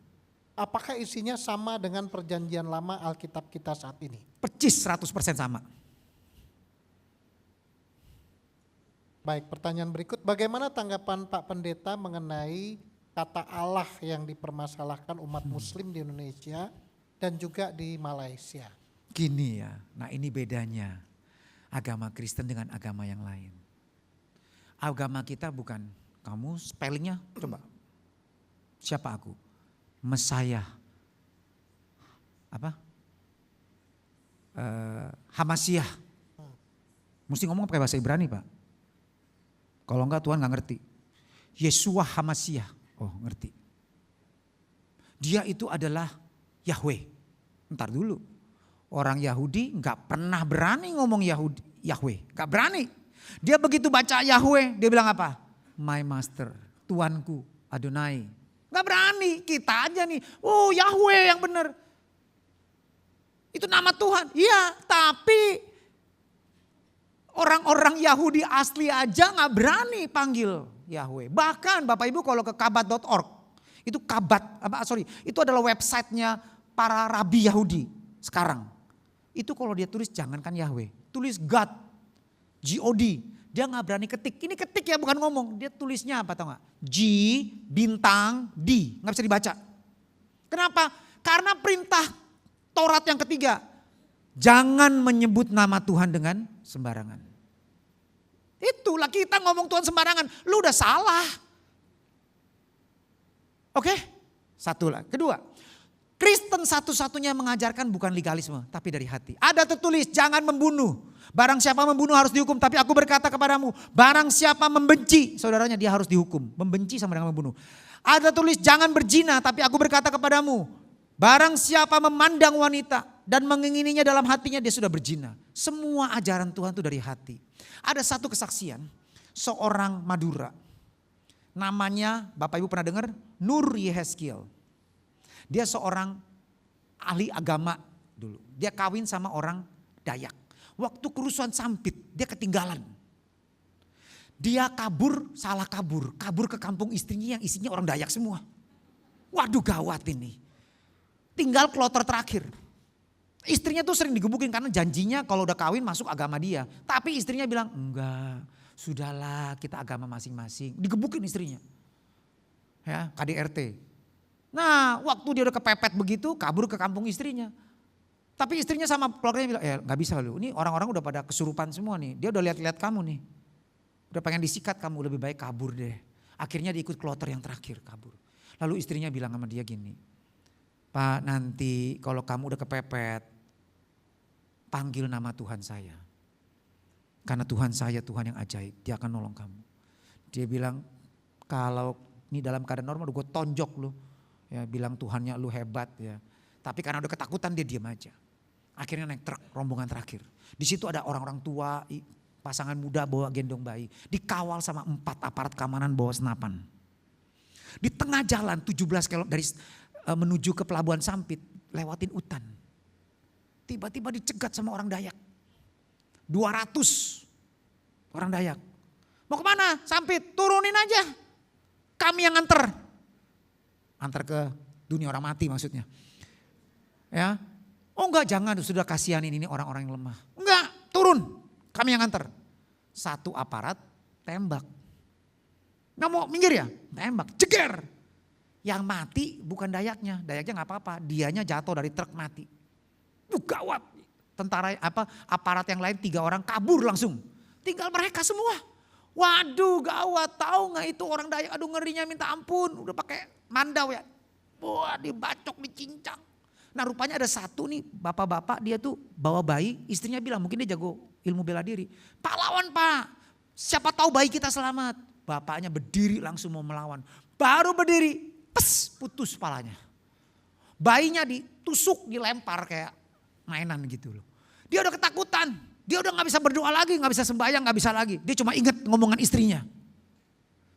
apakah isinya sama dengan perjanjian lama Alkitab kita saat ini? Percis 100% sama. Baik, pertanyaan berikut, bagaimana tanggapan Pak Pendeta mengenai kata Allah yang dipermasalahkan umat muslim di Indonesia dan juga di Malaysia? Gini ya, nah ini bedanya agama Kristen dengan agama yang lain. Agama kita bukan, kamu spellingnya coba. Siapa aku? Mesiah. Apa? Hamasiah. Mesti ngomong pakai bahasa Ibrani Pak. Kalau enggak Tuhan enggak ngerti. Yesua Hamasiah. Oh ngerti. Dia itu adalah Yahweh. Ntar dulu. Orang Yahudi enggak pernah berani ngomong Yahweh. Enggak berani. Dia begitu baca Yahweh, dia bilang apa? My master, Tuanku, Adonai. Enggak berani, kita aja nih. Oh Yahweh yang benar. Itu nama Tuhan. Iya, tapi orang-orang Yahudi asli aja enggak berani panggil Yahweh. Bahkan Bapak Ibu kalau ke kabat.org, itu itu adalah websitenya para rabi Yahudi sekarang. Itu kalau dia tulis jangankan Yahweh, tulis God, G-O-D. Dia gak berani ketik, ini ketik ya bukan ngomong. Dia tulisnya apa tau gak? G bintang D, gak bisa dibaca. Kenapa? Karena perintah Taurat yang ketiga, jangan menyebut nama Tuhan dengan sembarangan. Itulah kita ngomong Tuhan sembarangan, lu udah salah. Oke? Satu lah. Kedua, Kristen satu-satunya mengajarkan bukan legalisme, tapi dari hati. Ada tertulis jangan membunuh. Barang siapa membunuh harus dihukum, tapi aku berkata kepadamu, barang siapa membenci saudaranya dia harus dihukum. Membenci sama dengan membunuh. Ada tulis jangan berzina, tapi aku berkata kepadamu, barang siapa memandang wanita dan mengingininya dalam hatinya dia sudah berzina. Semua ajaran Tuhan itu dari hati. Ada satu kesaksian seorang Madura. Namanya Bapak Ibu pernah dengar? Nur Yehezkiel. Dia seorang ahli agama dulu. Dia kawin sama orang Dayak. Waktu kerusuhan Sampit dia ketinggalan. Dia salah kabur ke kampung istrinya yang isinya orang Dayak semua. Waduh gawat ini. Tinggal kloter terakhir. Istrinya tuh sering digebukin karena janjinya kalau udah kawin masuk agama dia. Tapi istrinya bilang enggak, sudahlah kita agama masing-masing. Digebukin istrinya. Ya, KDRT. Nah waktu dia udah kepepet begitu kabur ke kampung istrinya. Tapi istrinya sama keluarganya bilang gak bisa lu, ini orang-orang udah pada kesurupan semua nih. Dia udah lihat-lihat kamu nih. Udah pengen disikat kamu, lebih baik kabur deh. Akhirnya dia ikut kloter yang terakhir kabur. Lalu istrinya bilang sama dia gini, Pak nanti kalau kamu udah kepepet, panggil nama Tuhan saya. Karena Tuhan saya Tuhan yang ajaib, dia akan nolong kamu. Dia bilang kalau ini dalam keadaan normal udah gue tonjok lu. Ya bilang Tuhannya lu hebat ya. Tapi karena udah ketakutan dia diam aja. Akhirnya naik truk rombongan terakhir. Di situ ada orang-orang tua, pasangan muda bawa gendong bayi. Dikawal sama 4 aparat keamanan bawa senapan. Di tengah jalan 17 km dari menuju ke Pelabuhan Sampit lewatin hutan. Tiba-tiba dicegat sama orang Dayak. 200 orang Dayak. Mau kemana? Sampit, turunin aja. Kami yang antar. Antar ke dunia orang mati maksudnya. Ya, oh enggak jangan sudah kasihanin ini orang-orang yang lemah. Enggak, turun. Kami yang antar. Satu aparat tembak. Nggak mau minggir ya? Tembak, jeger. Yang mati bukan Dayaknya. Dayaknya nggak apa-apa. Dianya jatuh dari truk mati. Gawat. Tentara aparat yang lain 3 orang kabur langsung. Tinggal mereka semua. Waduh gawat, tahu nggak itu orang Dayak, aduh ngerinya minta ampun, udah pakai mandau ya. Wah dibacok, dicincang. Nah rupanya ada satu nih bapak-bapak, dia tuh bawa bayi, istrinya bilang mungkin dia jago ilmu bela diri. Pahlawan pak, siapa tahu bayi kita selamat. Bapaknya berdiri langsung mau melawan. Baru berdiri, putus kepalanya. Bayinya ditusuk, dilempar kayak mainan gitu loh. Dia udah ketakutan. Dia udah gak bisa berdoa lagi, gak bisa sembahyang, gak bisa lagi. Dia cuma ingat ngomongan istrinya.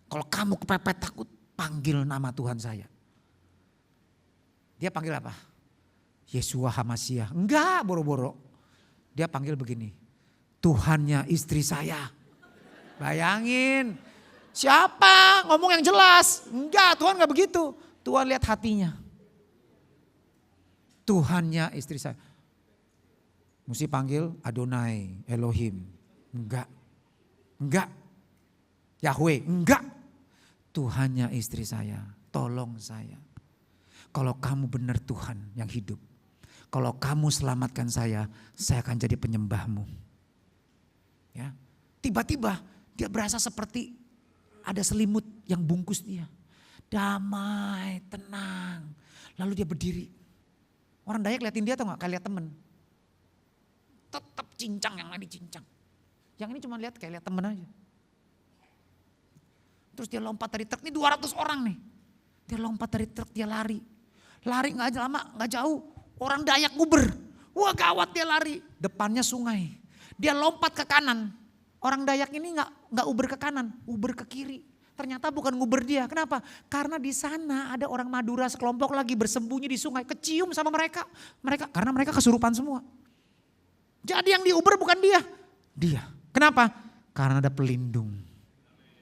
Kalau kamu kepepet takut, panggil nama Tuhan saya. Dia panggil apa? Yesua Hamasiah. Enggak, boro-boro. Dia panggil begini. Tuhannya istri saya. Bayangin. Siapa? Ngomong yang jelas. Enggak, Tuhan gak begitu. Tuhan lihat hatinya. Tuhannya istri saya. Mesti panggil Adonai, Elohim. Enggak. Yahweh, enggak. Tuhannya istri saya, tolong saya. Kalau kamu benar Tuhan yang hidup. Kalau kamu selamatkan saya akan jadi penyembahmu. Ya. Tiba-tiba dia berasa seperti ada selimut yang bungkus dia. Damai, tenang. Lalu dia berdiri. Orang Dayak liatin dia atau enggak? Kayak lihat temen. Tetap cincang, yang lain dicincang. Yang ini cuma lihat kayak lihat temen aja. Terus dia lompat dari truk, ini 200 orang nih. Dia lompat dari truk, dia lari. Lari gak lama, gak jauh. Orang Dayak nguber. Wah gawat dia lari. Depannya sungai. Dia lompat ke kanan. Orang Dayak ini gak uber ke kanan, uber ke kiri. Ternyata bukan nguber dia. Kenapa? Karena di sana ada orang Madura sekelompok lagi bersembunyi di sungai. Kecium sama mereka. Karena mereka kesurupan semua. Jadi yang diuber bukan dia. Dia. Kenapa? Karena ada pelindung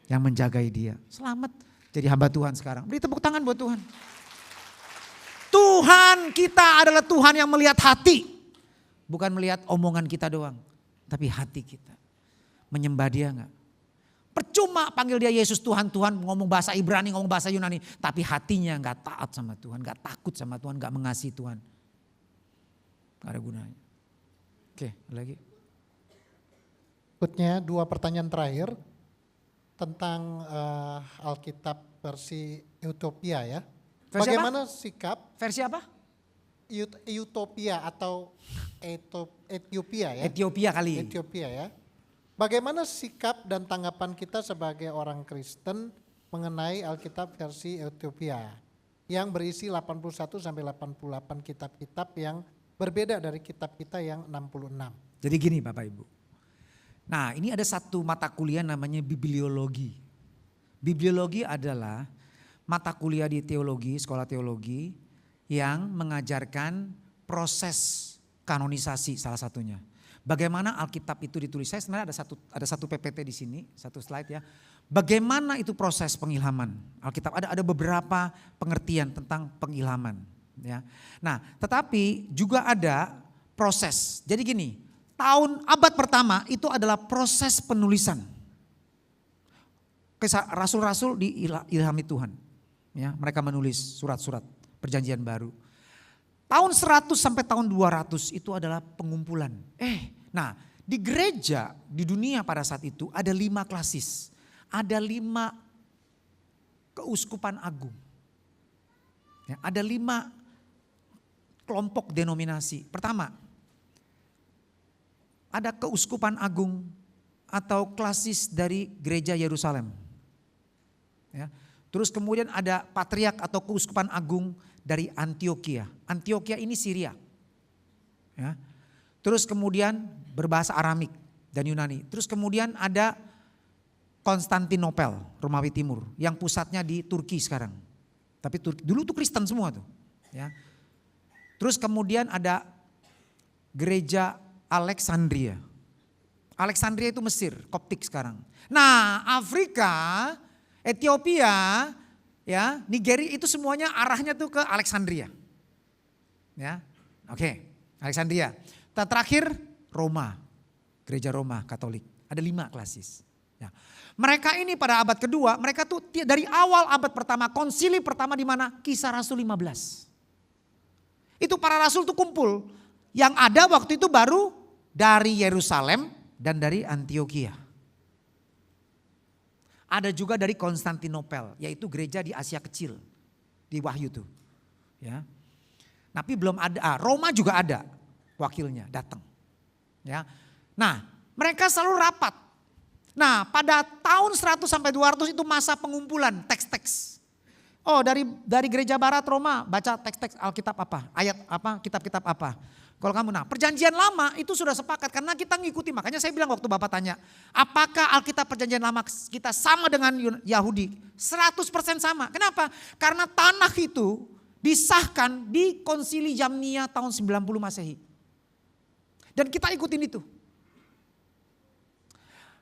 yang menjagai dia. Selamat jadi hamba Tuhan sekarang. Beri tepuk tangan buat Tuhan. Tuhan kita adalah Tuhan yang melihat hati. Bukan melihat omongan kita doang. Tapi hati kita. Menyembah dia enggak? Percuma panggil dia Yesus Tuhan, Tuhan ngomong bahasa Ibrani, ngomong bahasa Yunani. Tapi hatinya enggak taat sama Tuhan, enggak takut sama Tuhan, enggak mengasihi Tuhan. Enggak ada gunanya. Oke, lagi. Berikutnya 2 pertanyaan terakhir tentang Alkitab versi Utopia ya. Versi Bagaimana sikap versi apa? Utopia atau Ethiopia ya. Ethiopia kali. Ethiopia ya. Bagaimana sikap dan tanggapan kita sebagai orang Kristen mengenai Alkitab versi Ethiopia yang berisi 81 sampai 88 kitab-kitab yang berbeda dari kitab kita yang 66. Jadi gini Bapak Ibu. Nah ini ada satu mata kuliah namanya bibliologi. Bibliologi adalah mata kuliah di teologi, sekolah teologi yang mengajarkan proses kanonisasi salah satunya. Bagaimana Alkitab itu ditulis. Saya sebenarnya ada satu PPT di sini, satu slide ya. Bagaimana itu proses pengilhaman Alkitab. Ada beberapa pengertian tentang pengilhaman. Ya. Nah, tetapi juga ada proses. Jadi gini, abad pertama itu adalah proses penulisan. Rasul-rasul diilhami Tuhan. Ya, mereka menulis surat-surat perjanjian baru. Tahun 100 sampai tahun 200 itu adalah pengumpulan. Nah di gereja di dunia pada saat itu ada 5 klasis. Ada 5 keuskupan agung. Ya, ada 5 kelompok denominasi. Pertama, ada keuskupan agung atau klasis dari gereja Yerusalem. Ya. Terus kemudian ada patriark atau keuskupan agung dari Antioquia. Antioquia ini Syria. Ya. Terus kemudian berbahasa Aramik dan Yunani. Terus kemudian ada Konstantinopel, Romawi Timur, yang pusatnya di Turki sekarang. Tapi dulu tuh Kristen semua tuh. Ya. Terus kemudian ada gereja Alexandria. Alexandria itu Mesir, Koptik sekarang. Nah, Afrika, Ethiopia, ya, Nigeria itu semuanya arahnya tuh ke Alexandria. Ya. Oke, Alexandria. Terakhir Roma, gereja Roma Katolik. Ada 5 klasis. Ya. Mereka ini pada abad kedua, mereka tuh dari awal abad pertama, konsili pertama di mana? Kisah Rasul 15. Itu para rasul tuh kumpul. Yang ada waktu itu baru dari Yerusalem dan dari Antioquia. Ada juga dari Konstantinopel, yaitu gereja di Asia Kecil, di Wahyu tuh. Ya. Tapi belum ada, Roma juga ada wakilnya datang. Ya. Nah, mereka selalu rapat. Nah, pada tahun 100 sampai 200 itu masa pengumpulan teks-teks. Oh, dari gereja barat Roma baca teks-teks Alkitab apa, ayat apa, kitab-kitab apa. Kalau kamu, nah perjanjian lama itu sudah sepakat karena kita ngikuti. Makanya saya bilang waktu Bapak tanya, apakah Alkitab perjanjian lama kita sama dengan Yahudi? 100% sama. Kenapa? Karena tanah itu disahkan di Konsili Jamnia tahun 90 Masehi. Dan kita ikutin itu.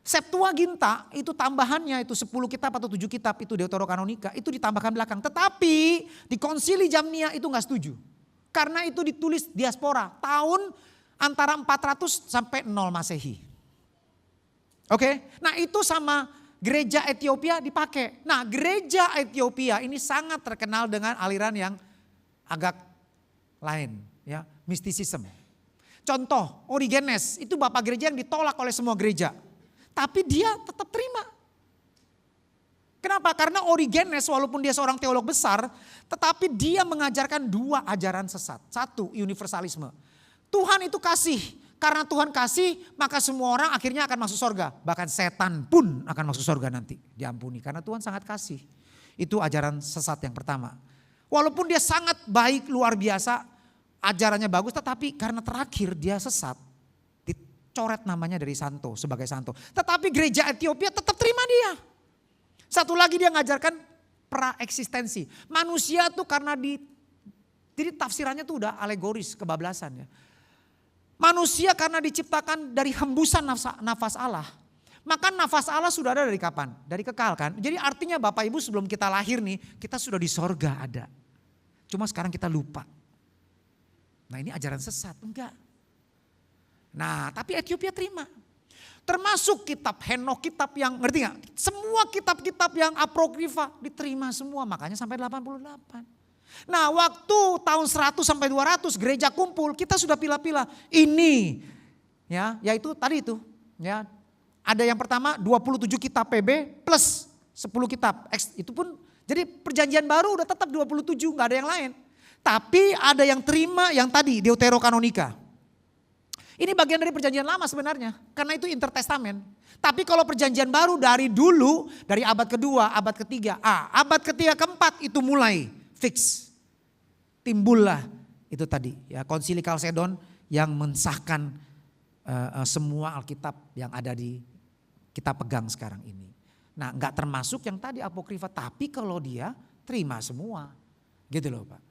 Septuaginta itu tambahannya itu 10 kitab atau 7 kitab itu Deuterokanonika itu ditambahkan belakang. Tetapi di Konsili Jamnia itu gak setuju. Karena itu ditulis diaspora tahun antara 400 sampai 0 Masehi. Oke, nah itu sama gereja Ethiopia dipakai. Nah gereja Ethiopia ini sangat terkenal dengan aliran yang agak lain, ya, mistisisme. Contoh, Origenes itu bapak gereja yang ditolak oleh semua gereja. Tapi dia tetap terima. Kenapa? Karena Origenes walaupun dia seorang teolog besar, tetapi dia mengajarkan 2 ajaran sesat. 1, universalisme. Tuhan itu kasih. Karena Tuhan kasih, maka semua orang akhirnya akan masuk surga. Bahkan setan pun akan masuk surga nanti. Diampuni. Karena Tuhan sangat kasih. Itu ajaran sesat yang pertama. Walaupun dia sangat baik, luar biasa, ajarannya bagus, tetapi karena terakhir dia sesat. Coret namanya dari santo, sebagai santo. Tetapi gereja Ethiopia tetap terima dia. Satu lagi dia ngajarkan pra-eksistensi. Manusia tuh karena jadi tafsirannya tuh udah alegoris, kebablasan ya. Manusia karena diciptakan dari hembusan nafas Allah. Maka nafas Allah sudah ada dari kapan? Dari kekal kan. Jadi artinya Bapak Ibu sebelum kita lahir nih, kita sudah di sorga ada. Cuma sekarang kita lupa. Nah ini ajaran sesat, enggak. Nah tapi Ethiopia terima. Termasuk kitab Henokh, kitab yang ngerti gak? Semua kitab-kitab yang apokrifa diterima semua, makanya sampai 88. Nah waktu tahun 100 sampai 200 gereja kumpul, kita sudah pilah-pilah. Ini ya, yaitu tadi itu ya. Ada yang pertama 27 kitab PB plus 10 kitab. Itu pun jadi perjanjian baru udah tetap 27, gak ada yang lain. Tapi ada yang terima yang tadi Deuterokanonika. Ini bagian dari perjanjian lama sebenarnya. Karena itu intertestamen. Tapi kalau perjanjian baru dari dulu, dari abad kedua, abad ketiga. Abad ketiga keempat itu mulai fix. Timbullah itu tadi. Ya, Konsili Kalsedon yang mensahkan semua Alkitab yang ada di kita pegang sekarang ini. Nah gak termasuk yang tadi apokrifa. Tapi kalau dia terima semua. Gitu loh Pak.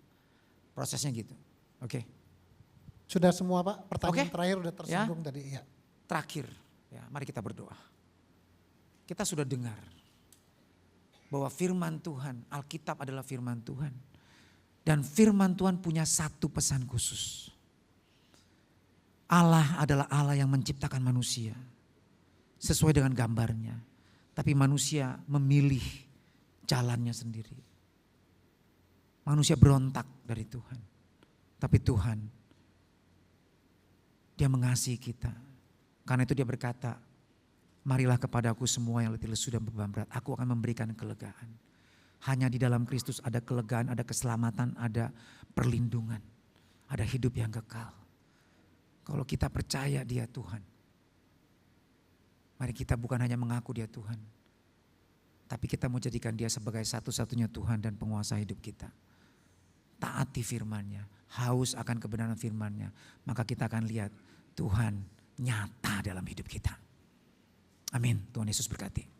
Prosesnya gitu. Oke. Sudah semua Pak, pertanyaan Oke. terakhir udah tersinggung Ya. tadi. Ya. Terakhir, ya, mari kita berdoa. Kita sudah dengar bahwa firman Tuhan, Alkitab adalah firman Tuhan. Dan firman Tuhan punya satu pesan khusus. Allah adalah Allah yang menciptakan manusia sesuai dengan gambarnya. Tapi manusia memilih jalannya sendiri. Manusia berontak dari Tuhan. Tapi Tuhan, Dia mengasihi kita. Karena itu dia berkata, marilah kepadaku semua yang letih lesu dan beban berat. Aku akan memberikan kelegaan. Hanya di dalam Kristus ada kelegaan, ada keselamatan, ada perlindungan. Ada hidup yang kekal. Kalau kita percaya dia Tuhan. Mari kita bukan hanya mengaku dia Tuhan. Tapi kita mau jadikan dia sebagai satu-satunya Tuhan dan penguasa hidup kita. Taati firman-Nya, haus akan kebenaran firman-Nya. Maka kita akan lihat Tuhan nyata dalam hidup kita. Amin. Tuhan Yesus berkati.